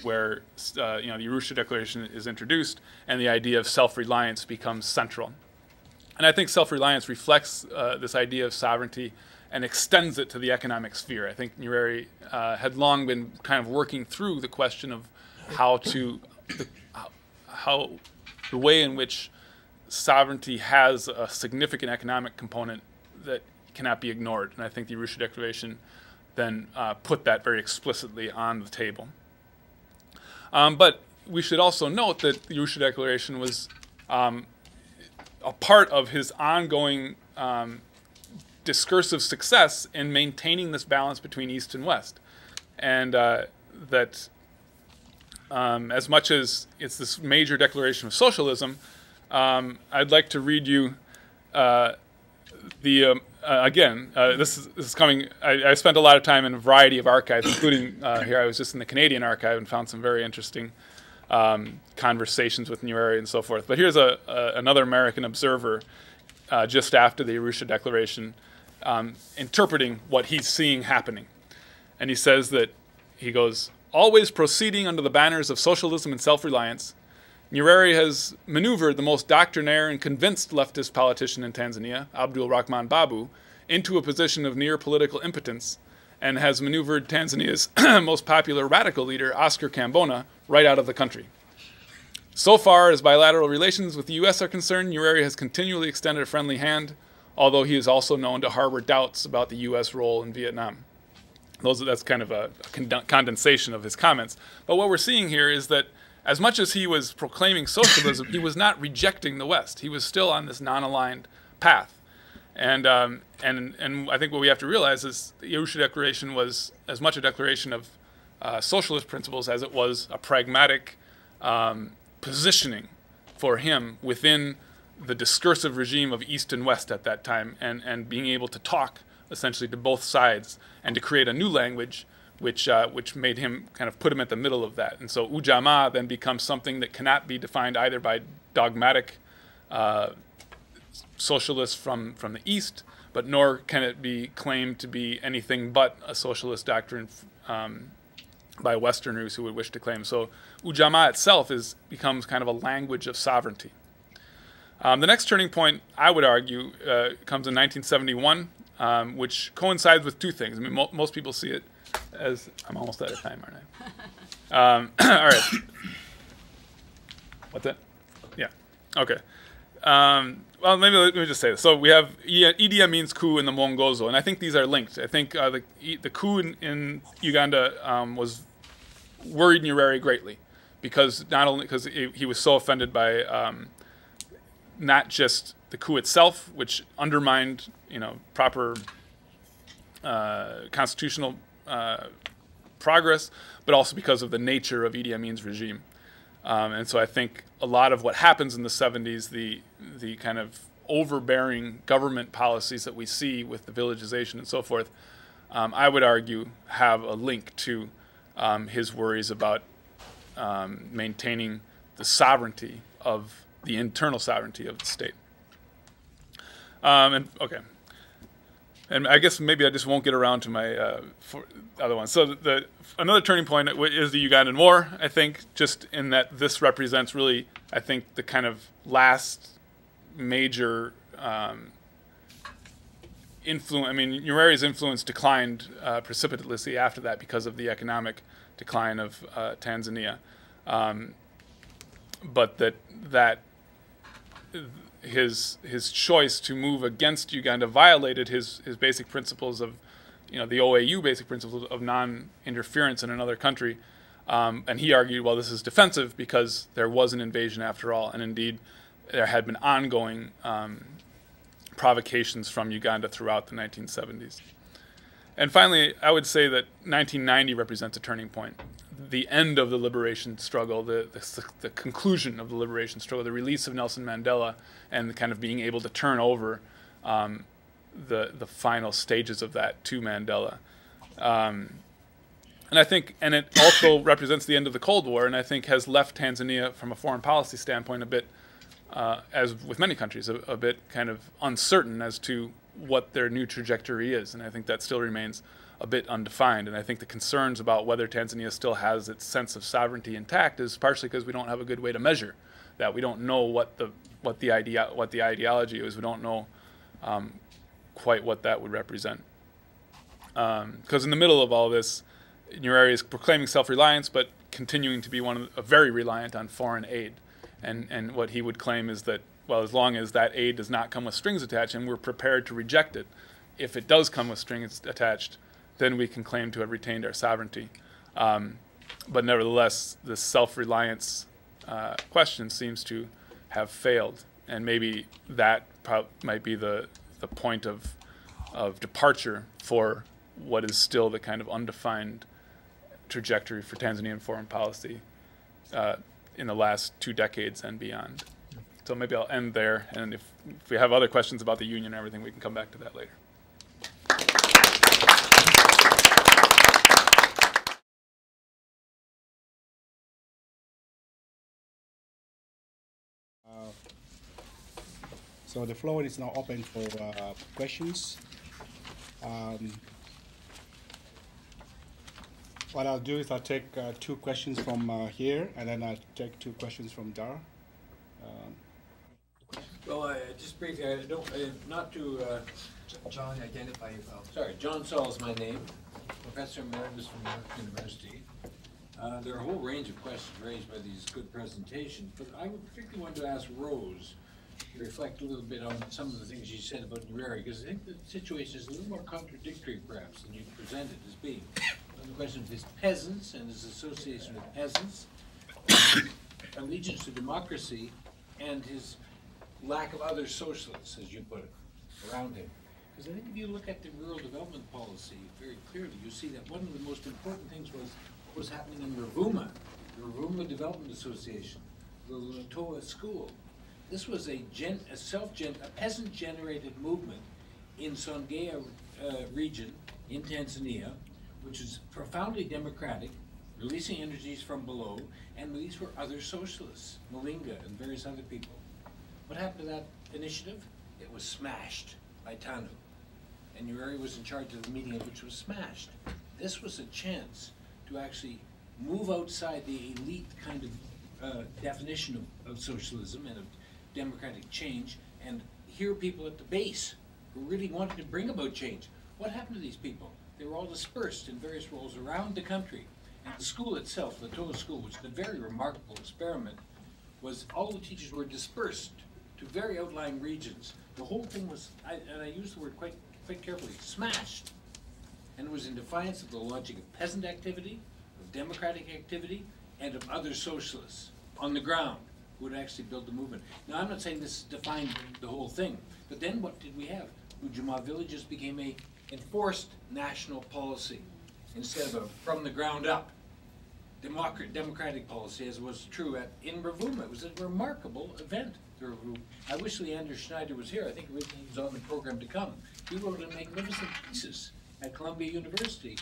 where the Arusha Declaration is introduced and the idea of self-reliance becomes central. And I think self-reliance reflects this idea of sovereignty and extends it to the economic sphere. I think Nyerere had long been kind of working through the question of how the way in which sovereignty has a significant economic component that cannot be ignored. And I think the Arusha Declaration then put that very explicitly on the table. But we should also note that the Arusha Declaration was a part of his ongoing discursive success in maintaining this balance between East and West. And that as much as it's this major declaration of socialism, I'd like to read you this is coming. I spent a lot of time in a variety of archives, including here I was just in the Canadian archive and found some very interesting conversations with Nyerere and so forth. But here's another American observer just after the Arusha Declaration interpreting what he's seeing happening. And he says that, he goes, always proceeding under the banners of socialism and self-reliance, Nyerere has maneuvered the most doctrinaire and convinced leftist politician in Tanzania, Abdul Rahman Babu, into a position of near political impotence, and has maneuvered Tanzania's most popular radical leader, Oscar Kambona, right out of the country. So far as bilateral relations with the U.S. are concerned, Nyerere has continually extended a friendly hand, although he is also known to harbor doubts about the U.S. role in Vietnam. That's kind of a condensation of his comments. But what we're seeing here is that as much as he was proclaiming socialism, he was not rejecting the West. He was still on this non-aligned path. And I think what we have to realize is the Arusha Declaration was as much a declaration of socialist principles as it was a pragmatic positioning for him within the discursive regime of East and West at that time, and being able to talk essentially to both sides and to create a new language which made him kind of put him at the middle of that. And so Ujamaa then becomes something that cannot be defined either by dogmatic socialists from the East, but nor can it be claimed to be anything but a socialist doctrine by Westerners who would wish to claim. So Ujamaa itself becomes kind of a language of sovereignty. The next turning point, I would argue, comes in 1971, which coincides with two things. I mean, most people see it as, I'm almost out of time, aren't I? All right. What's that? Yeah. Okay. Well, maybe let me just say this. So we have Idi Amin's coup and the Mwongozo, and I think these are linked. I think the coup in Uganda was worried Nyerere greatly, because not only because he was so offended by not just the coup itself, which undermined proper constitutional progress, but also because of the nature of Idi Amin's regime. And so I think a lot of what happens in the 70s, the kind of overbearing government policies that we see with the villagization and so forth, I would argue have a link to his worries about maintaining the sovereignty of the internal sovereignty of the state. Okay. And I guess maybe I just won't get around to my other one. So another turning point is the Ugandan War, I think, just in that this represents really, I think, the kind of last major influence. I mean, Nyerere's influence declined precipitously after that because of the economic decline of Tanzania. But that his choice to move against Uganda violated his basic principles of, the OAU basic principles of non-interference in another country. And he argued, well, this is defensive because there was an invasion after all. And indeed, there had been ongoing provocations from Uganda throughout the 1970s. And finally, I would say that 1990 represents a turning point. The end of the liberation struggle, the conclusion of the liberation struggle, the release of Nelson Mandela, and the kind of being able to turn over the final stages of that to Mandela. And I think, and it also represents the end of the Cold War, and I think has left Tanzania, from a foreign policy standpoint, a bit, as with many countries, a bit kind of uncertain as to what their new trajectory is. And I think that still remains a bit undefined. And I think the concerns about whether Tanzania still has its sense of sovereignty intact is partially because we don't have a good way to measure that. We don't know what the ideology is. We don't know quite what that would represent. Because in the middle of all this, Nyerere is proclaiming self-reliance, but continuing to be very reliant on foreign aid. And what he would claim is that, well, as long as that aid does not come with strings attached, and we're prepared to reject it, if it does come with strings attached, then we can claim to have retained our sovereignty. But nevertheless, the self-reliance question seems to have failed, and maybe that might be the point of departure for what is still the kind of undefined trajectory for Tanzanian foreign policy in the last 2 decades and beyond. So maybe I'll end there, and if we have other questions about the union and everything, we can come back to that later. So the floor is now open for questions. What I'll do is I'll take 2 questions from here, and then I'll take 2 questions from Dar. Well, just briefly, I don't, not to... John, identify yourself. Sorry, John Saul is my name, Professor Emeritus from Bjork University. There are a whole range of questions raised by these good presentations, but I would particularly want to ask Rose to reflect a little bit on some of the things she said about Nyerere, because I think the situation is a little more contradictory, perhaps, than you presented as being. On the question of his peasants and his association with peasants, allegiance to democracy, and his lack of other socialists, as you put it, around him. Because I think if you look at the rural development policy very clearly, you see that one of the most important things was what was happening in Ruvuma, the Ruvuma Development Association, the Latoa School. This was a peasant-generated movement in Songea region in Tanzania, which is profoundly democratic, releasing energies from below, and these were other socialists, Malinga and various other people. What happened to that initiative? It was smashed by TANU. And Nyerere was in charge of the meeting which was smashed. This was a chance to actually move outside the elite kind of definition of socialism and of democratic change and hear people at the base who really wanted to bring about change. What happened to these people? They were all dispersed in various roles around the country. And the school itself, the Latoa School, which is a very remarkable experiment, was all the teachers were dispersed to very outlying regions. The whole thing was, and I use the word quite carefully, smashed. And it was in defiance of the logic of peasant activity, of democratic activity, and of other socialists on the ground who would actually build the movement. Now, I'm not saying this defined the whole thing, but then what did we have? Ujamaa villages became a enforced national policy instead of a from the ground up democratic policy, as was true in Ruvuma. It was a remarkable event. I wish Leander Schneider was here. I think originally he was on the program to come. He wrote a magnificent thesis at Columbia University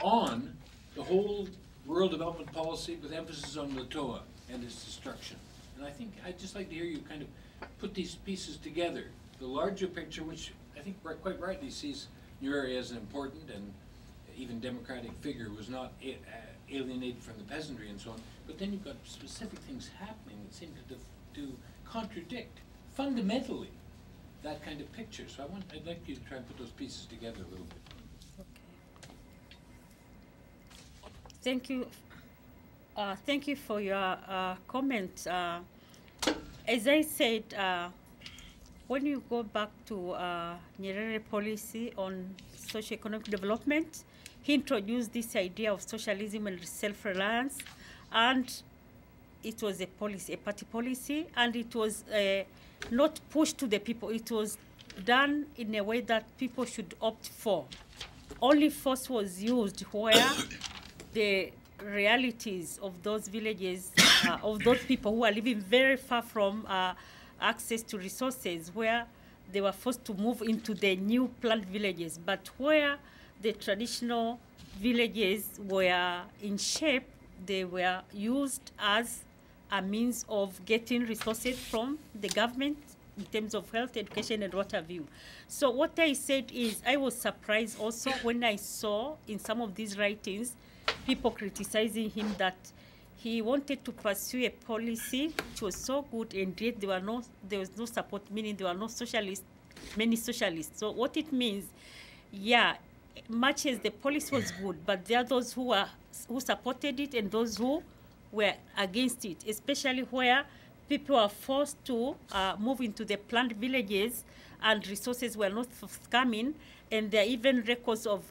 on the whole rural development policy with emphasis on Latoa and its destruction. And I think I'd just like to hear you kind of put these pieces together. The larger picture, which I think quite rightly sees Nyerere as an important and even democratic figure who was not alienated from the peasantry and so on. But then you've got specific things happening that seem to contradict fundamentally that kind of picture. So I'd like you to try and put those pieces together a little bit. Okay. Thank you for your comment. As I said, when you go back to Nyerere policy on socio-economic development, he introduced this idea of socialism and self-reliance, and it was a policy, a party policy, and it was not pushed to the people. It was done in a way that people should opt for. Only force was used where the realities of those villages, of those people who are living very far from access to resources, where they were forced to move into the new planned villages. But where the traditional villages were in shape, they were used as a means of getting resources from the government in terms of health, education, and what have you. So what I said is I was surprised also when I saw in some of these writings people criticizing him that he wanted to pursue a policy which was so good, and yet there was no support, meaning there were no socialists, many socialists. So what it means, yeah, much as the policy was good, but there are those who supported it and those who were against it, especially where people are forced to move into the planned villages and resources were not forthcoming, and there are even records of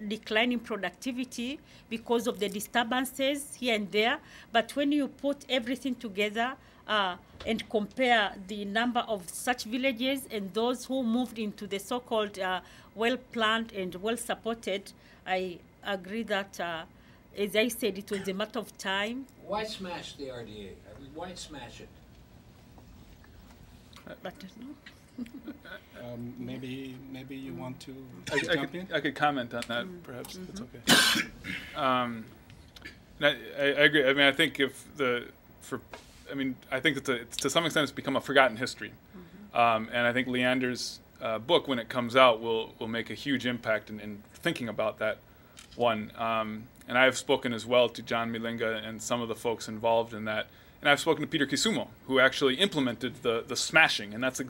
declining productivity because of the disturbances here and there. But when you put everything together and compare the number of such villages and those who moved into the so-called well-planned and well-supported, I agree that, as I said, it was a matter of time. Why smash the RDA? Why smash it? I don't know. Maybe you want to jump in? I could comment on that, perhaps. That's okay. I agree. I mean, I think I think it's to some extent it's become a forgotten history, and I think Leander's book, when it comes out, will make a huge impact in thinking about that one. And I have spoken as well to John Milinga and some of the folks involved in that. And I've spoken to Peter Kisumo, who actually implemented the smashing, and that's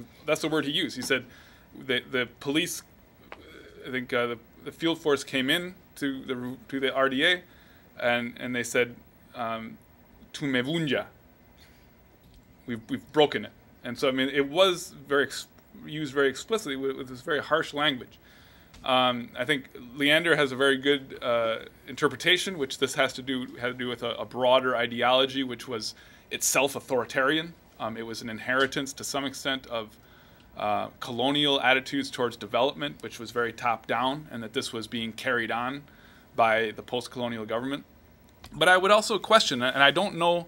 the word he used. He said the police, I think the field force came in to the RDA, and they said, "Tumevunja." We've broken it, and so I mean it was used very explicitly with this very harsh language. I think Leander has a very good interpretation, which this had to do with a broader ideology, which was itself authoritarian. It was an inheritance to some extent of colonial attitudes towards development, which was very top-down, and that this was being carried on by the post-colonial government. But I would also question, and I don't know,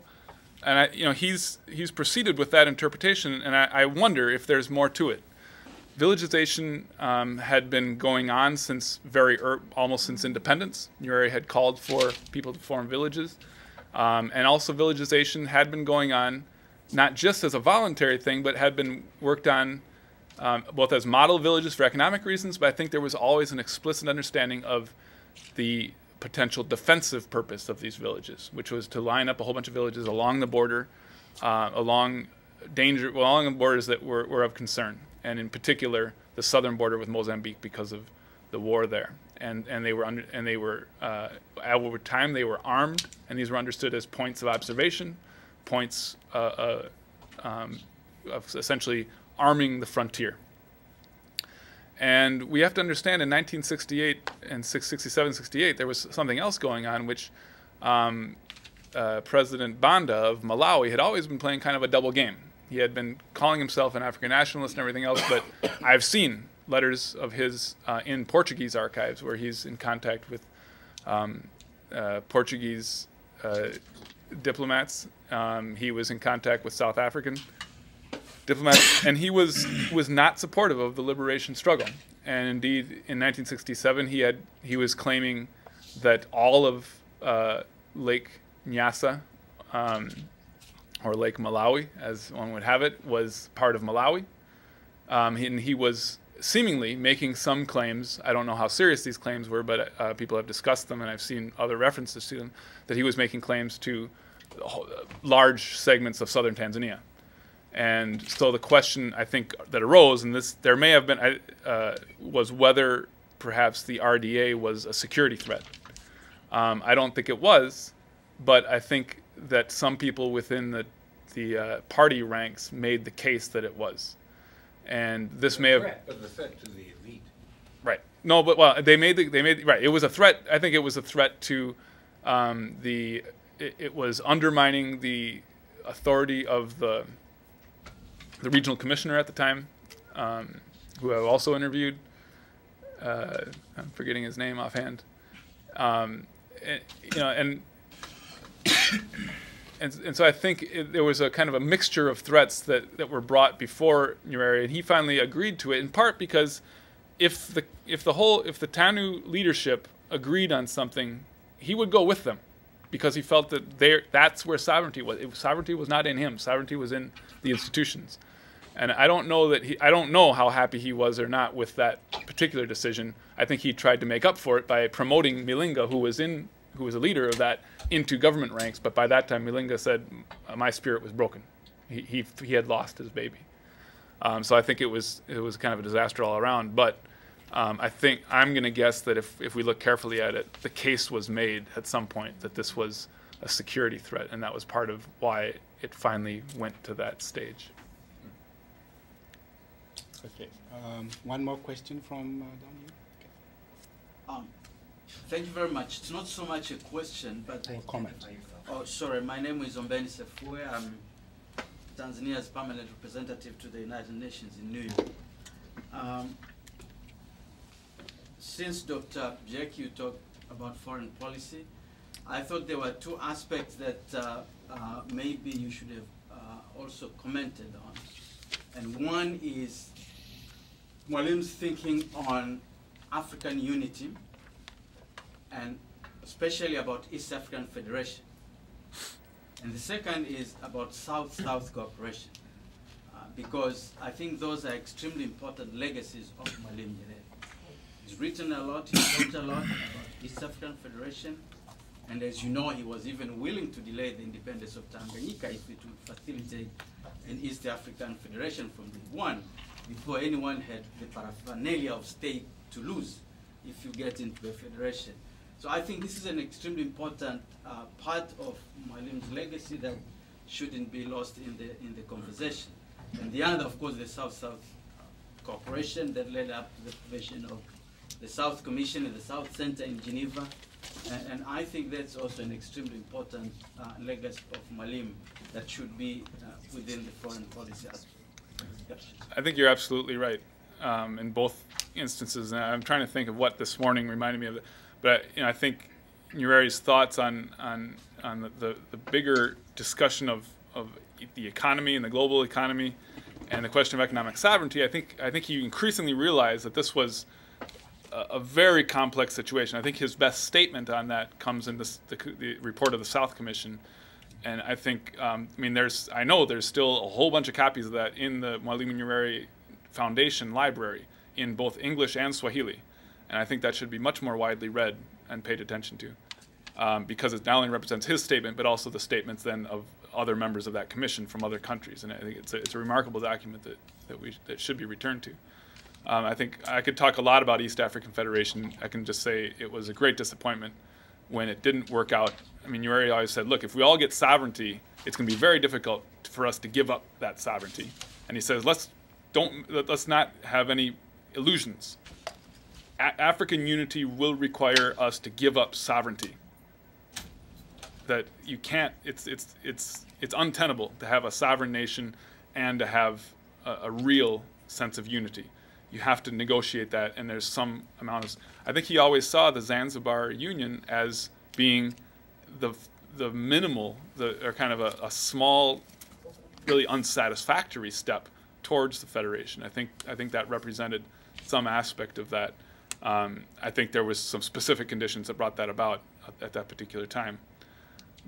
and he's proceeded with that interpretation, and I wonder if there's more to it. Villagization had been going on since almost since independence. Nyerere had called for people to form villages. And also villagization had been going on not just as a voluntary thing, but had been worked on both as model villages for economic reasons, but I think there was always an explicit understanding of the potential defensive purpose of these villages, which was to line up a whole bunch of villages along the border, along the borders that were of concern, and in particular the southern border with Mozambique because of the war there. And over time they were armed, and these were understood as points of observation, points of essentially arming the frontier. And we have to understand in 1968 and 67, 68, there was something else going on, which President Banda of Malawi had always been playing kind of a double game. He had been calling himself an African nationalist and everything else, but I've seen letters of his in Portuguese archives where he's in contact with Portuguese diplomats. He was in contact with South African diplomats, and he was not supportive of the liberation struggle. And indeed, in 1967, he was claiming that all of Lake Nyasa, or Lake Malawi, as one would have it, was part of Malawi. And he was seemingly making some claims. I don't know how serious these claims were, but people have discussed them, and I've seen other references to them, that he was making claims to large segments of southern Tanzania. And so the question, I think, that arose, and there may have been, was whether perhaps the RDA was a security threat. I don't think it was, but I think that some people within the party ranks made the case that it was. And this may have... But the threat to the elite. Right. No, but well, they made right. It was a threat. I think it was a threat to it was undermining the authority of the regional commissioner at the time, who I also interviewed. I'm forgetting his name offhand. And so I think there was a kind of a mixture of threats that were brought before Nyerere, and he finally agreed to it, in part because if the TANU leadership agreed on something, he would go with them, because he felt that that's where sovereignty was. Sovereignty was not in him. Sovereignty was in the institutions. And I don't know how happy he was or not with that particular decision. I think he tried to make up for it by promoting Milinga, who was a leader of that, into government ranks. But by that time, Milinga said, "My spirit was broken. He had lost his baby." So I think it was kind of a disaster all around. But I think I'm going to guess that if we look carefully at it, the case was made at some point that this was a security threat, and that was part of why it finally went to that stage. Okay. One more question from down here. Okay. Thank you very much. It's not so much a question, but or comment. Oh, sorry. My name is Ombeni Sefue. I'm Tanzania's permanent representative to the United Nations in New York. Since Dr. Bjerk, you talked about foreign policy, I thought there were two aspects that maybe you should have also commented on. And one is Mwalim's thinking on African unity, and especially about East African Federation. And the second is about South-South cooperation, because I think those are extremely important legacies of Mwalim Nyerere. He's written a lot, he's talked a lot about East African Federation, and as you know, he was even willing to delay the independence of Tanganyika if it would facilitate an East African Federation from day one, before anyone had the paraphernalia of state to lose if you get into a federation. So I think this is an extremely important part of Mwalim's legacy that shouldn't be lost in the conversation. And the other, of course, the South-South cooperation that led up to the provision of the South Commission and the South Center in Geneva. And I think that's also an extremely important legacy of Mwalim that should be within the foreign policy aspect. I think you're absolutely right in both instances. And I'm trying to think of what this morning reminded me of it. But I think Nyerere's thoughts on the bigger discussion of the economy and the global economy and the question of economic sovereignty, I think he increasingly realized that this was a very complex situation. I think his best statement on that comes in the report of the South Commission. And I think, I know there's still a whole bunch of copies of that in the Mwalimu Nyerere Foundation library in both English and Swahili. And I think that should be much more widely read and paid attention to, because it not only represents his statement, but also the statements then of other members of that commission from other countries. And I think it's a remarkable document that should be returned to. I think I could talk a lot about East African Federation. I can just say it was a great disappointment when it didn't work out. Nyerere always said, look, if we all get sovereignty, it's going to be very difficult for us to give up that sovereignty. And he says, let's not have any illusions. African unity will require us to give up sovereignty. That you can't. It's untenable to have a sovereign nation and to have a real sense of unity. You have to negotiate that, and there's some amount of. I think he always saw the Zanzibar Union as being the minimal, or kind of a small, really unsatisfactory step towards the federation. I think that represented some aspect of that. I think there was some specific conditions that brought that about at that particular time.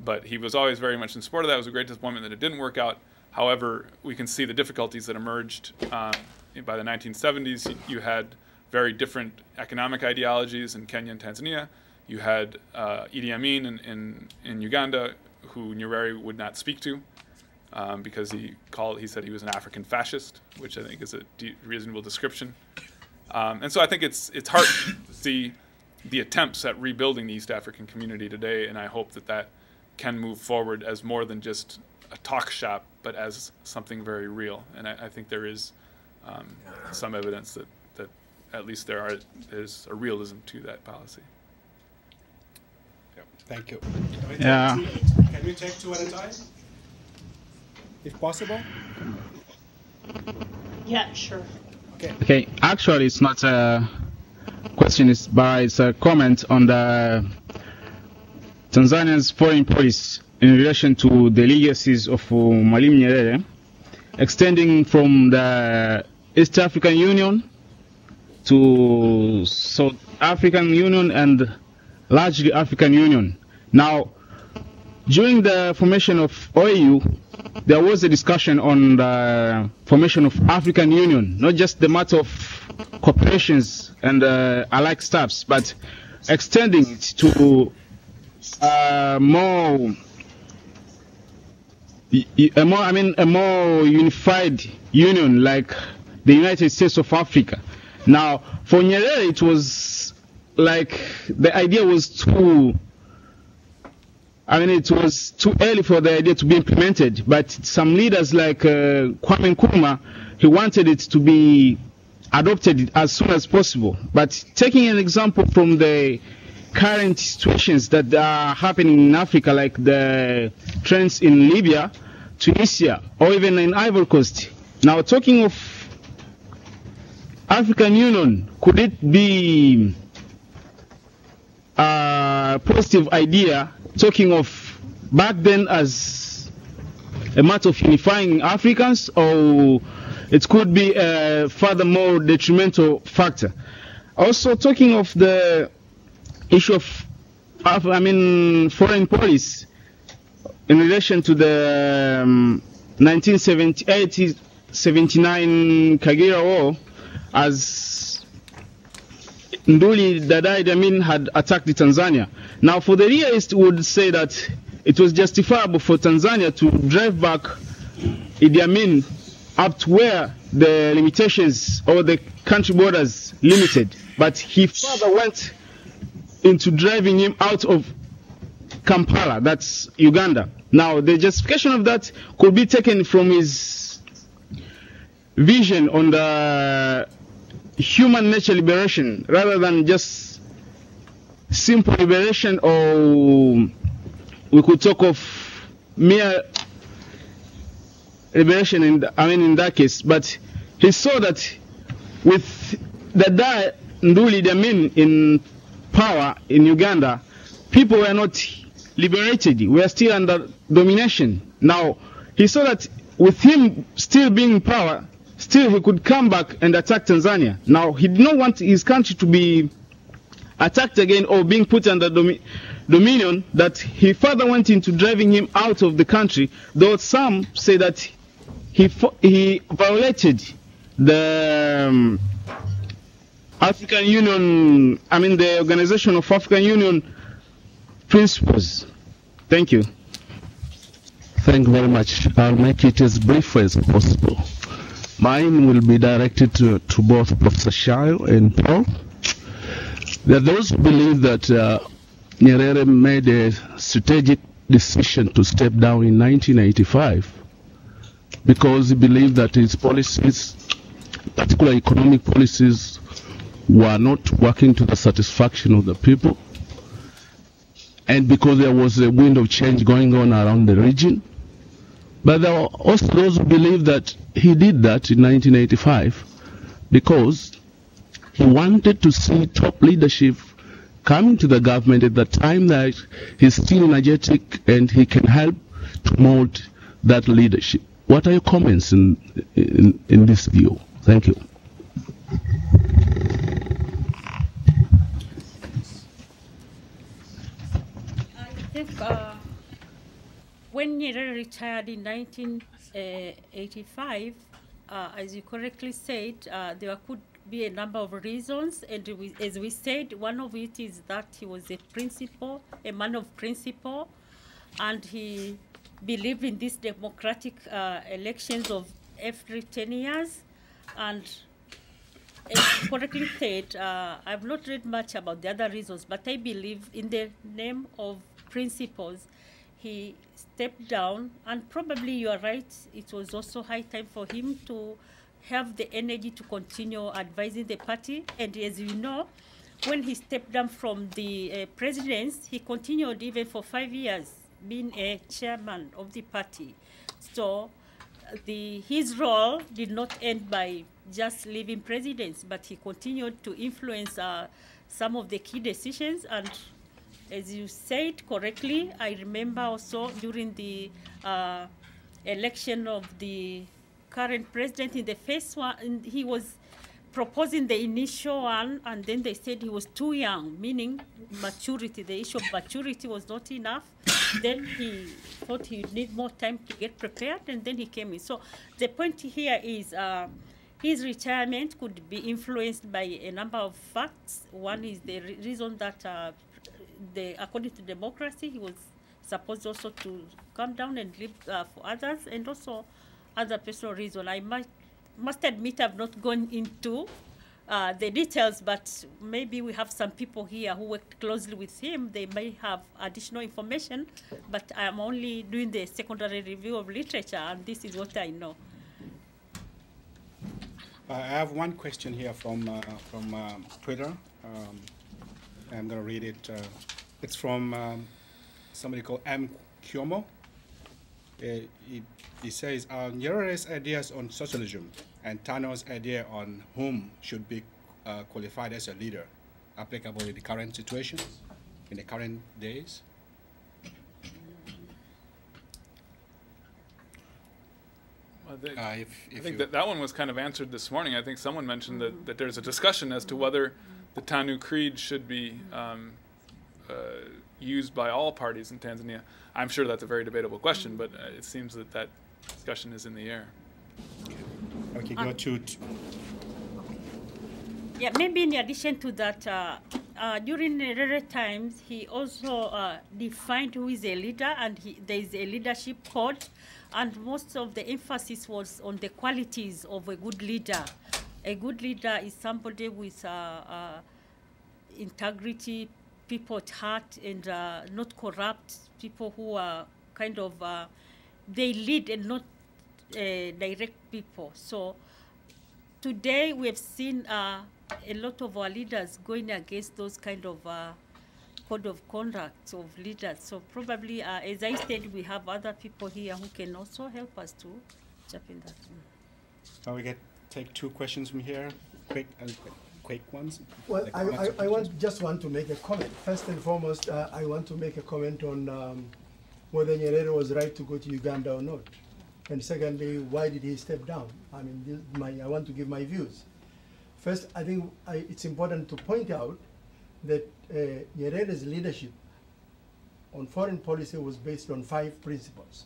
But he was always very much in support of that. It was a great disappointment that it didn't work out. However, we can see the difficulties that emerged by the 1970s. You had very different economic ideologies in Kenya and Tanzania. You had Idi Amin in Uganda, who Nyerere would not speak to because he said he was an African fascist, which I think is a reasonable description. And so I think it's hard to see the attempts at rebuilding the East African community today, and I hope that can move forward as more than just a talk shop, but as something very real. And I think there is some evidence that at least there's a realism to that policy. Yep. Thank you. Yeah. Can we take two at a time, if possible? Yeah, sure. Okay. Actually, it's not a question, but it's a comment on the Tanzania's foreign policy in relation to the legacies of Mwalimu Nyerere, extending from the East African Union to South African Union and largely African Union. Now, during the formation of OAU, there was a discussion on the formation of African Union, not just the matter of cooperations and alike stuffs, but extending it to a more unified union like the United States of Africa. Now, for Nyerere, it was like the idea was too early for the idea to be implemented, but some leaders like Kwame Nkrumah, he wanted it to be adopted as soon as possible. But taking an example from the current situations that are happening in Africa, like the trends in Libya, Tunisia, or even in Ivory Coast. Now, talking of African Union, could it be a positive idea, talking of back then as a matter of unifying Africans, or it could be a furthermore detrimental factor? Also, talking of the issue of foreign policy in relation to the 1978-79 Kagera War, as Nduli Dadaid had attacked Tanzania. Now, for the realists, would say that it was justifiable for Tanzania to drive back Idi Amin up to where the limitations or the country borders limited, but he further went into driving him out of Kampala, that's Uganda. Now, the justification of that could be taken from his vision on the human nature liberation, rather than just simple liberation, or we could talk of mere liberation in that case. But he saw that with the Nduli Idi Amin in power in Uganda, people were not liberated. We are still under domination. Now, he saw that with him still being in power, still he could come back and attack Tanzania. Now, he did not want his country to be attacked again or being put under dominion, that he further went into driving him out of the country, though some say that he violated the African Union, the Organization of African Union principles. Thank you. Thank you very much. I'll make it as brief as possible. Mine will be directed to both Professor Shayo and Paul. There are those who believe that Nyerere made a strategic decision to step down in 1985 because he believed that his policies, particularly economic policies, were not working to the satisfaction of the people, and because there was a wind of change going on around the region. But there are also those who believe that he did that in 1985 because he wanted to see top leadership coming to the government at the time that he's still energetic and he can help to mold that leadership. What are your comments in this view? Thank you. I think when Nyerere retired in 1985, as you correctly said, there could be a number of reasons, and as we said, one of it is that he was a man of principle, and he believed in these democratic elections of every 10 years. And as you correctly said, I've not read much about the other reasons, but I believe in the name of principles, he stepped down, and probably you are right, it was also high time for him to have the energy to continue advising the party. And as you know, when he stepped down from the presidency, he continued even for 5 years being a chairman of the party. So his role did not end by just leaving presidency, but he continued to influence some of the key decisions. And as you said correctly, I remember also during the election of the current president, in the first one, he was proposing the initial one, and then they said he was too young, meaning maturity. The issue of maturity was not enough. then he thought he'd need more time to get prepared, and then he came in. So the point here is his retirement could be influenced by a number of facts. One is the reason that according to democracy, he was supposed also to come down and live for others, and also other personal reason. I must admit I've not gone into the details, but maybe we have some people here who worked closely with him. They may have additional information, but I'm only doing the secondary review of literature, and this is what I know. I have one question here from Twitter. I'm going to read it. It's from somebody called M. Kyomo. He says, Nyerere's ideas on socialism and Tano's idea on whom should be qualified as a leader applicable in the current situation, in the current days? I think that one was kind of answered this morning. I think someone mentioned that there's a discussion as to whether the Tanu Creed should be used by all parties in Tanzania. I'm sure that's a very debatable question, but it seems that discussion is in the air. Okay, go to... Yeah, maybe in addition to that, during Nyerere times, he also defined who is a leader, and there is a leadership code, and most of the emphasis was on the qualities of a good leader. A good leader is somebody with integrity, people at heart, and not corrupt, people who are kind of, they lead and not direct people. So today we have seen a lot of our leaders going against those kind of code of conduct of leaders. So probably, as I said, we have other people here who can also help us to jump in that. Now we take two questions from here, quick ones. Well, I just want to make a comment. First and foremost, I want to make a comment on whether Nyerere was right to go to Uganda or not. And secondly, why did he step down? I mean, I want to give my views. First, I think it's important to point out that Nyerere's leadership on foreign policy was based on 5 principles.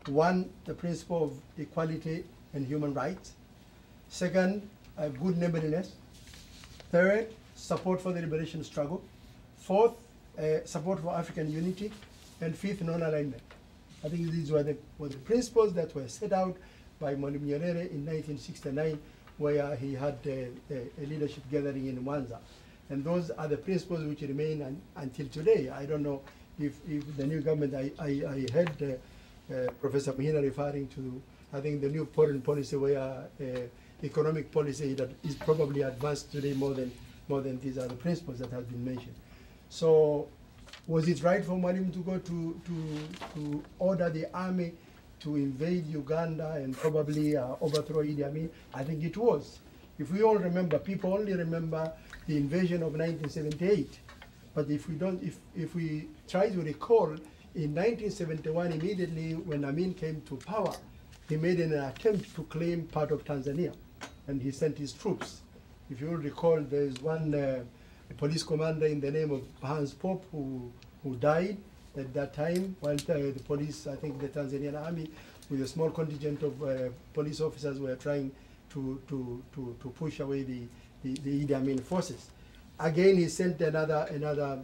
One, the principle of equality and human rights. Second, good neighborliness. Third, support for the liberation struggle. Fourth, support for African unity. And fifth, non-alignment. I think these were the principles that were set out by Mwalimu Nyerere in 1969, where he had a leadership gathering in Mwanza. And those are the principles which remain until today. I don't know if the new government, I heard Professor Mahina referring to, I think, the new foreign policy where economic policy that is probably advanced today more than these other principles that have been mentioned. So was it right for Mwalimu to go to order the army to invade Uganda and probably overthrow Idi Amin? I think it was. If we all remember, people only remember the invasion of 1978. But if we try to recall, in 1971, immediately when Amin came to power, he made an attempt to claim part of Tanzania, and he sent his troops. If you will recall, there is one police commander in the name of Hans Pope who died at that time, while the police, I think the Tanzanian army, with a small contingent of police officers, were trying to push away the Idi Amin forces. Again, he sent another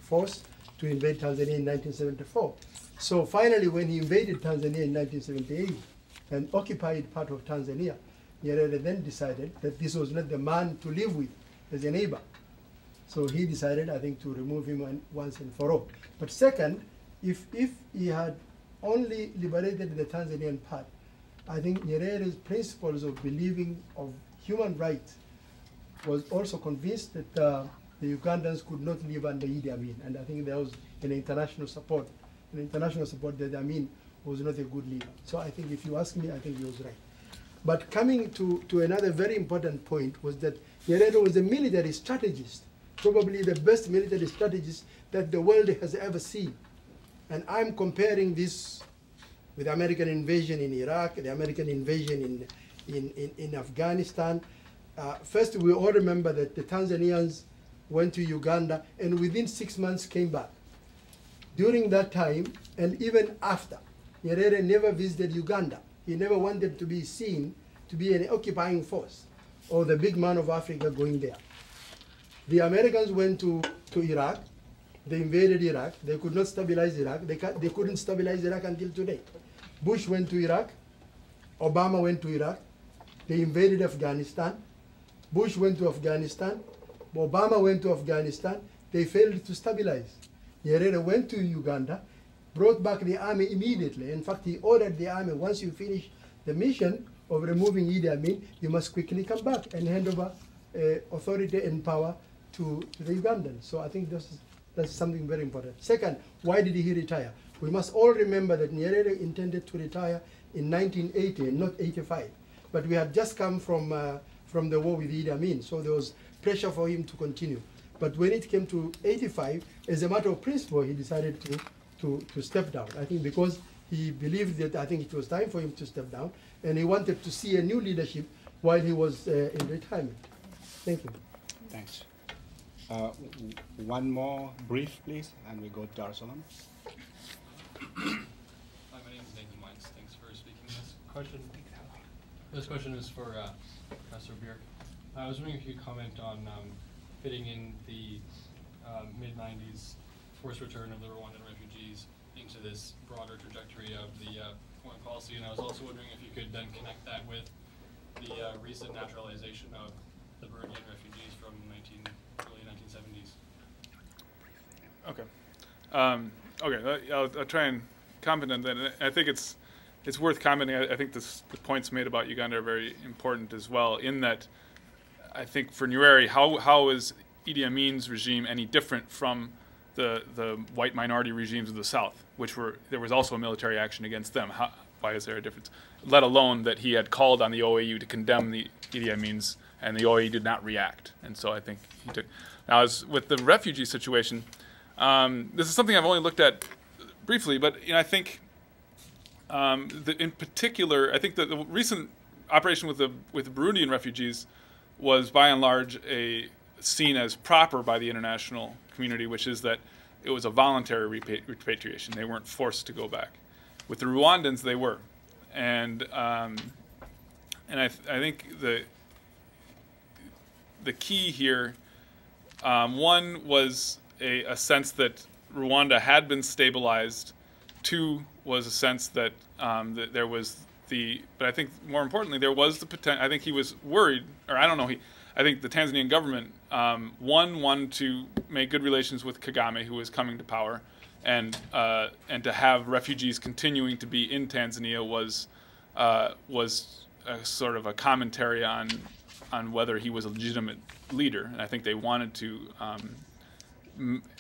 force to invade Tanzania in 1974. So finally, when he invaded Tanzania in 1978 and occupied part of Tanzania, Nyerere then decided that this was not the man to live with as a neighbor. So he decided, I think, to remove him once and for all. But second, if he had only liberated the Tanzanian part, I think Nyerere's principles of believing of human rights was also convinced that the Ugandans could not live under Idi Amin. And I think there was an international support that Amin was not a good leader. So I think if you ask me, I think he was right. But coming to another very important point was that Nyerere was a military strategist, probably the best military strategist that the world has ever seen. And I'm comparing this with the American invasion in Iraq, the American invasion in Afghanistan. First, we all remember that the Tanzanians went to Uganda and within 6 months came back. During that time, and even after, Nyerere never visited Uganda. He never wanted to be seen to be an occupying force or the big man of Africa going there. The Americans went to Iraq. They invaded Iraq. They could not stabilize Iraq. They couldn't stabilize Iraq until today. Bush went to Iraq. Obama went to Iraq. They invaded Afghanistan. Bush went to Afghanistan. Obama went to Afghanistan. They failed to stabilize. Nyerere went to Uganda, brought back the army immediately. In fact, he ordered the army, once you finish the mission of removing Idi Amin, you must quickly come back and hand over authority and power to the Ugandans. So I think that's something very important. Second, why did he retire? We must all remember that Nyerere intended to retire in 1980 and not 85. But we had just come from the war with Idi Amin, so there was pressure for him to continue. But when it came to 85, as a matter of principle, he decided to step down. I think because he believed that I think it was time for him to step down, and he wanted to see a new leadership while he was in retirement. Thank you. Thanks. One more brief, please, and we go to Dar es Salaam. Hi, my name is Nathan Weins. Thanks for speaking this question. This question is for Professor Bjerk. I was wondering if you could comment on fitting in the mid-90s forced return of the Rwandan refugees into this broader trajectory of the foreign policy, and I was also wondering if you could then connect that with the recent naturalization of the Burundian refugees from early 1970s. Okay. Okay, I'll try and comment on that. I think it's worth commenting. I think the points made about Uganda are very important as well, in that I think for Nyerere, how is Idi Amin's regime any different from the white minority regimes of the South, which there was also a military action against them? Why is there a difference? Let alone that he had called on the OAU to condemn the Idi Amin's, and the OAU did not react. And so I think he took. Now, as with the refugee situation, this is something I've only looked at briefly, but I think in particular, I think that the recent operation with the Burundian refugees was by and large seen as proper by the international community, which is that it was a voluntary repatriation. They weren't forced to go back. With the Rwandans, they were, and I think the key here, one was a sense that Rwanda had been stabilized. Two was a sense that there was but I think more importantly, there was the potential. I think he was worried, or I don't know. I think the Tanzanian government wanted to make good relations with Kagame, who was coming to power, and to have refugees continuing to be in Tanzania was a sort of a commentary on whether he was a legitimate leader, and I think they wanted to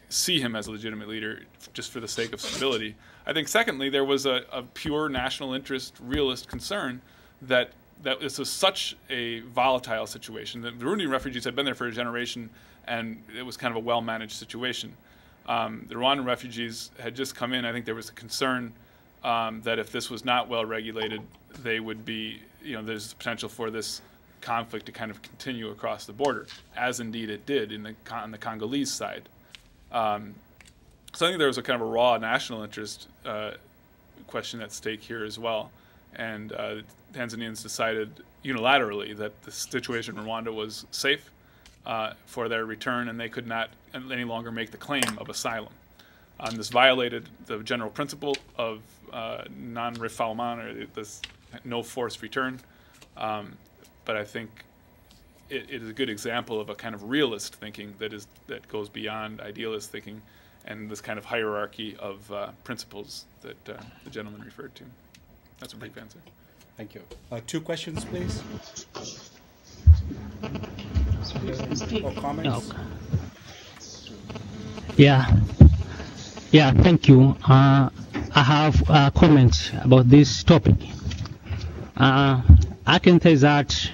see him as a legitimate leader just for the sake of stability. I think secondly, there was a pure national interest, realist concern that this was such a volatile situation. The Burundian refugees had been there for a generation, and it was kind of a well-managed situation. The Rwandan refugees had just come in. I think there was a concern that if this was not well regulated, they would be, there's potential for this conflict to kind of continue across the border, as indeed it did on the Congolese side. So I think there was a kind of a raw national interest question at stake here as well. And Tanzanians decided unilaterally that the situation in Rwanda was safe for their return, and they could not any longer make the claim of asylum. This violated the general principle of non-refoulement, or this no forced return. But I think it is a good example of a kind of realist thinking that goes beyond idealist thinking, and this kind of hierarchy of principles that the gentleman referred to. That's a brief answer. Thank you. Two questions, please. Or comments? Yeah, thank you. I have a comment about this topic. I can say that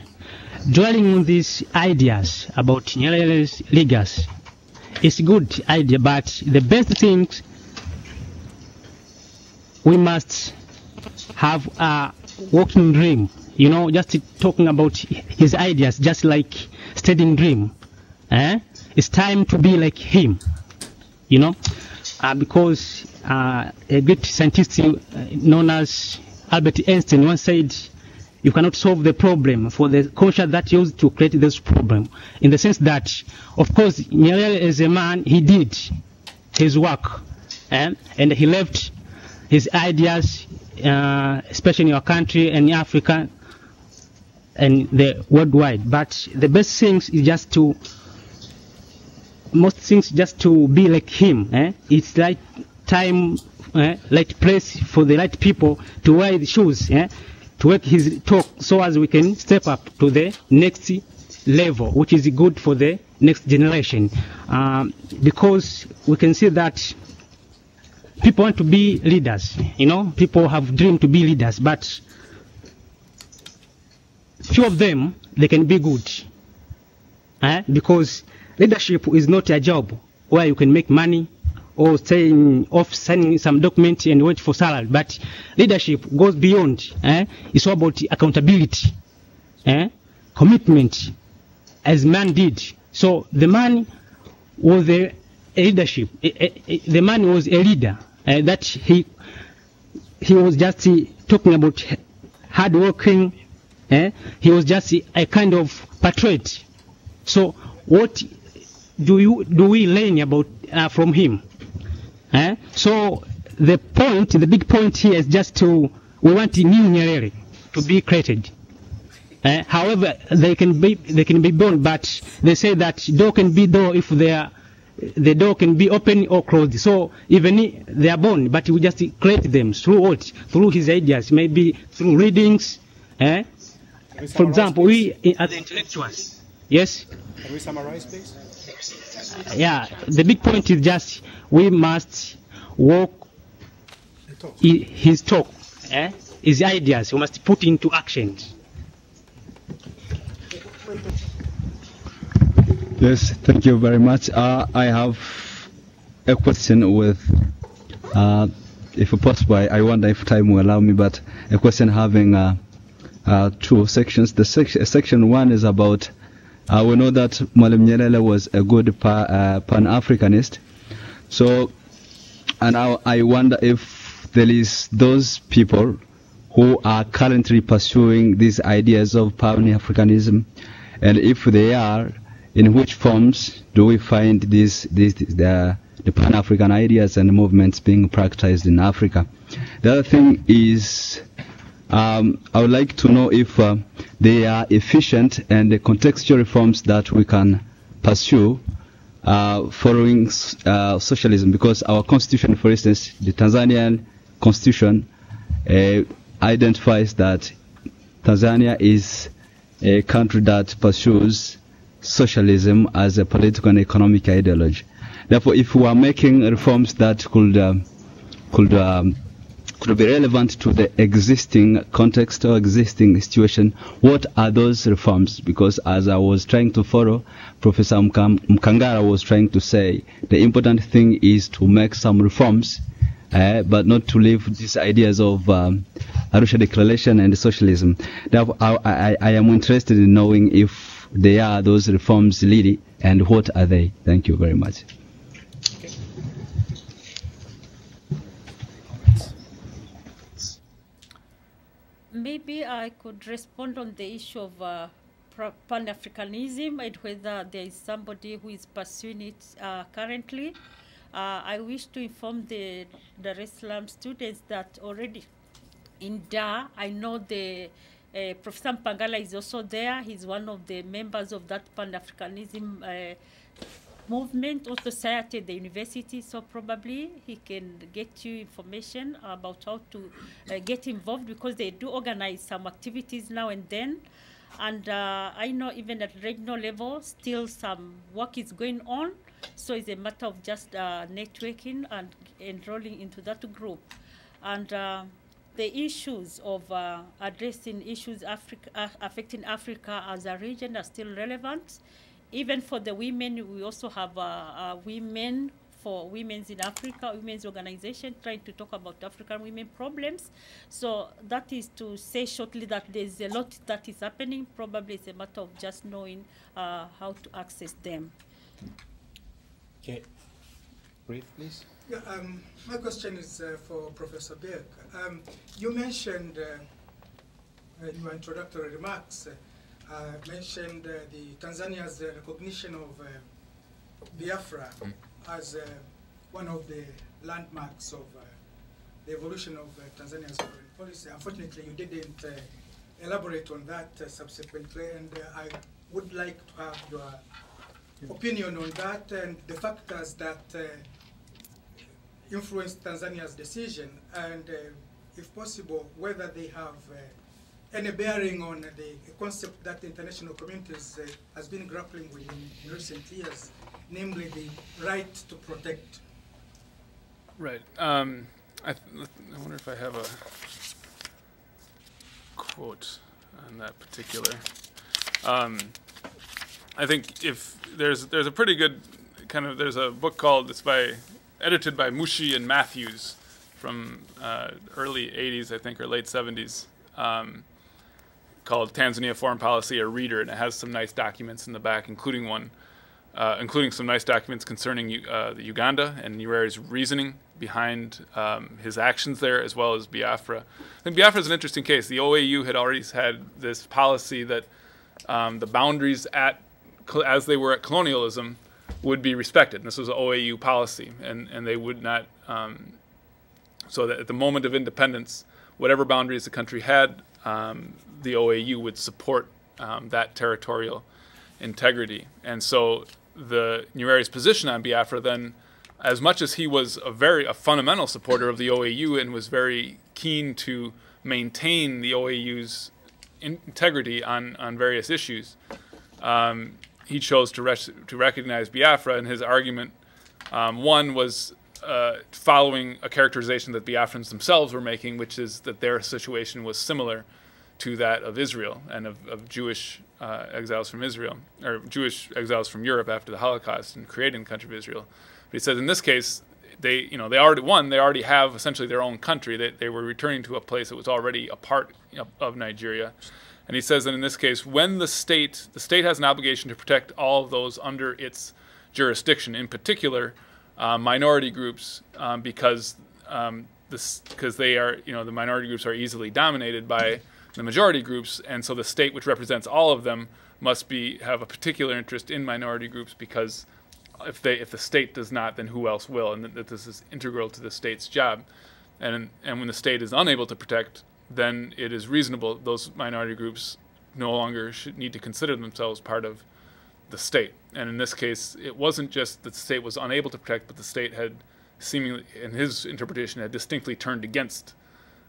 dwelling on these ideas about Nyerere's legacy is a good idea, but the best thing, we must have a working dream, just talking about his ideas, just like studying dream. It's time to be like him, because a great scientist known as Albert Einstein once said, you cannot solve the problem for the conscience that used to create this problem. In the sense that, of course, Nyerere as a man, he did his work, and he left his ideas, especially in our country and in Africa and the worldwide. But the best things is just to, most things just to be like him. It's like time, like place for the right people to wear the shoes, to work his talk, so as we can step up to the next level, which is good for the next generation. Because we can see that people want to be leaders, people have dreamed to be leaders, but few of them, they can be good. Because leadership is not a job where you can make money or staying off signing some document and wait for salary. But leadership goes beyond. It's all about accountability, commitment, as man did. So the man was a leadership. The man was a leader. That he was just talking about hard working. He was just a kind of patriot. So what do we learn about from him? So the big point here is just we want a new Nyerere to be created. However, they can be born, but they say that door can be door if the door can be open or closed. So even they are born, but we just create them through what? Through his ideas, maybe through readings. For example, we are the intellectuals. Yes. Can we summarize, please? Yeah, the big point is just we must walk his talk, his ideas. We must put into action. Yes, thank you very much. I have a question with, if possible, I wonder if time will allow me, but a question having two sections. The section one is about, we know that Mwalimu Nyerere was a good Pan-Africanist. So, and I wonder if there is those people who are currently pursuing these ideas of Pan-Africanism, and if they are, in which forms do we find the Pan-African ideas and movements being practiced in Africa? The other thing is, I would like to know if they are efficient and the contextual reforms that we can pursue following socialism, because our constitution, for instance, the Tanzanian constitution identifies that Tanzania is a country that pursues socialism as a political and economic ideology. Therefore, if we are making reforms that could be relevant to the existing context or existing situation, what are those reforms? Because as I was trying to follow, Professor Mkangara was trying to say, the important thing is to make some reforms, but not to leave these ideas of Arusha Declaration and socialism. Therefore, I am interested in knowing if they are those reforms really, and what are they? Thank you very much. Maybe I could respond on the issue of Pan-Africanism and whether there is somebody who is pursuing it currently. I wish to inform the Dar es Salaam students that already in Dar, I know the Professor Mpangala is also there. He's one of the members of that Pan-Africanism movement or society at the university, so probably he can get you information about how to get involved, because they do organize some activities now and then. And I know even at regional level, still some work is going on. So it's a matter of just networking and enrolling into that group. And the issues of addressing issues affecting Africa as a region are still relevant. Even for the women, we also have women for Women's in Africa, women's organization trying to talk about African women problems. So that is to say shortly that there's a lot that is happening. Probably it's a matter of just knowing how to access them. Okay. Brief, please. Yeah, my question is for Professor Bjerk. You mentioned in your introductory remarks, mentioned Tanzania's recognition of Biafra as one of the landmarks of the evolution of Tanzania's foreign policy. Unfortunately, you didn't elaborate on that subsequently, and I would like to have your opinion on that and the factors that influenced Tanzania's decision, and if possible, whether they have any bearing on the concept that the international community has been grappling with in recent years, namely the right to protect. Right. I wonder if I have a quote on that particular. I think if there's a pretty good kind of, there's a book called, edited by Mushi and Matthews from early 80s, I think, or late 70s, called Tanzania Foreign Policy, a Reader, and it has some nice documents in the back, including some nice documents concerning the Uganda and Nyerere's reasoning behind his actions there, as well as Biafra. I think Biafra is an interesting case. The OAU had already had this policy that the boundaries as they were at colonialism would be respected. And this was an OAU policy, and they would not, so that at the moment of independence, whatever boundaries the country had, the OAU would support that territorial integrity. And so the Nyerere's position on Biafra then, as much as he was a fundamental supporter of the OAU and was very keen to maintain the OAU's integrity on various issues, he chose to recognize Biafra, and his argument, one was following a characterization that Biafrans themselves were making, which is that their situation was similar to that of Israel and of Jewish exiles from Israel, or Jewish exiles from Europe after the Holocaust and creating the country of Israel. But he says in this case, they already have essentially their own country. They were returning to a place that was already a part of Nigeria. And he says that in this case, when the state has an obligation to protect all of those under its jurisdiction, in particular minority groups, because they are, the minority groups are easily dominated by the majority groups, and so the state, which represents all of them, must have a particular interest in minority groups, because if the state does not, then who else will? And that this is integral to the state's job. And when the state is unable to protect, then it is reasonable those minority groups no longer should need to consider themselves part of the state. And in this case, it wasn't just that the state was unable to protect, but the state had seemingly, in his interpretation, had distinctly turned against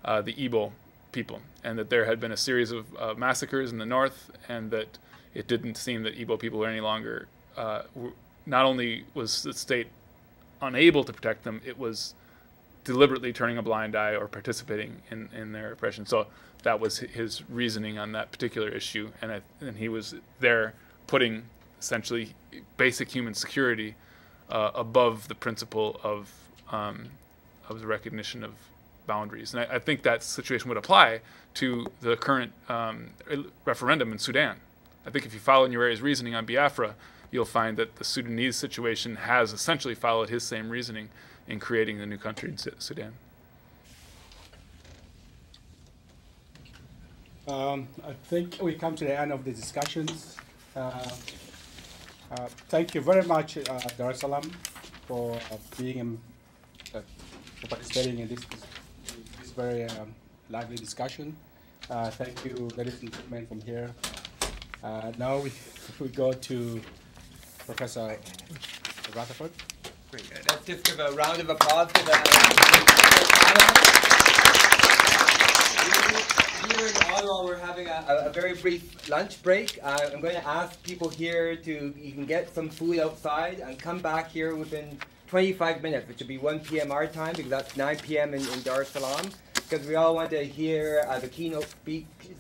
the Igbo people, and that there had been a series of massacres in the north, and that it didn't seem that Igbo people were any longer, not only was the state unable to protect them, it was deliberately turning a blind eye or participating in their oppression. So that was his reasoning on that particular issue, and he was there putting essentially basic human security above the principle of the recognition of boundaries. And I think that situation would apply to the current referendum in Sudan. I think if you follow Nyerere's reasoning on Biafra, you'll find that the Sudanese situation has essentially followed his same reasoning in creating the new country in Sudan. I think we come to the end of the discussions. Thank you very much, Dar es Salaam, for for participating in this very lively discussion. Thank you, ladies and gentlemen, from here. Now we go to Professor Rutherford. Great. Let's just give a round of applause to the Here in Ottawa, we're having a very brief lunch break. I'm going to ask people here you can get some food outside and come back here within 25 minutes, which will be 1 p.m. our time, because that's 9 p.m. in Dar es Salaam, because we all want to hear the keynote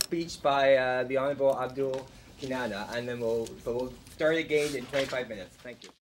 speech by the Honorable Abdul Kinana, and then we'll start again in 25 minutes. Thank you.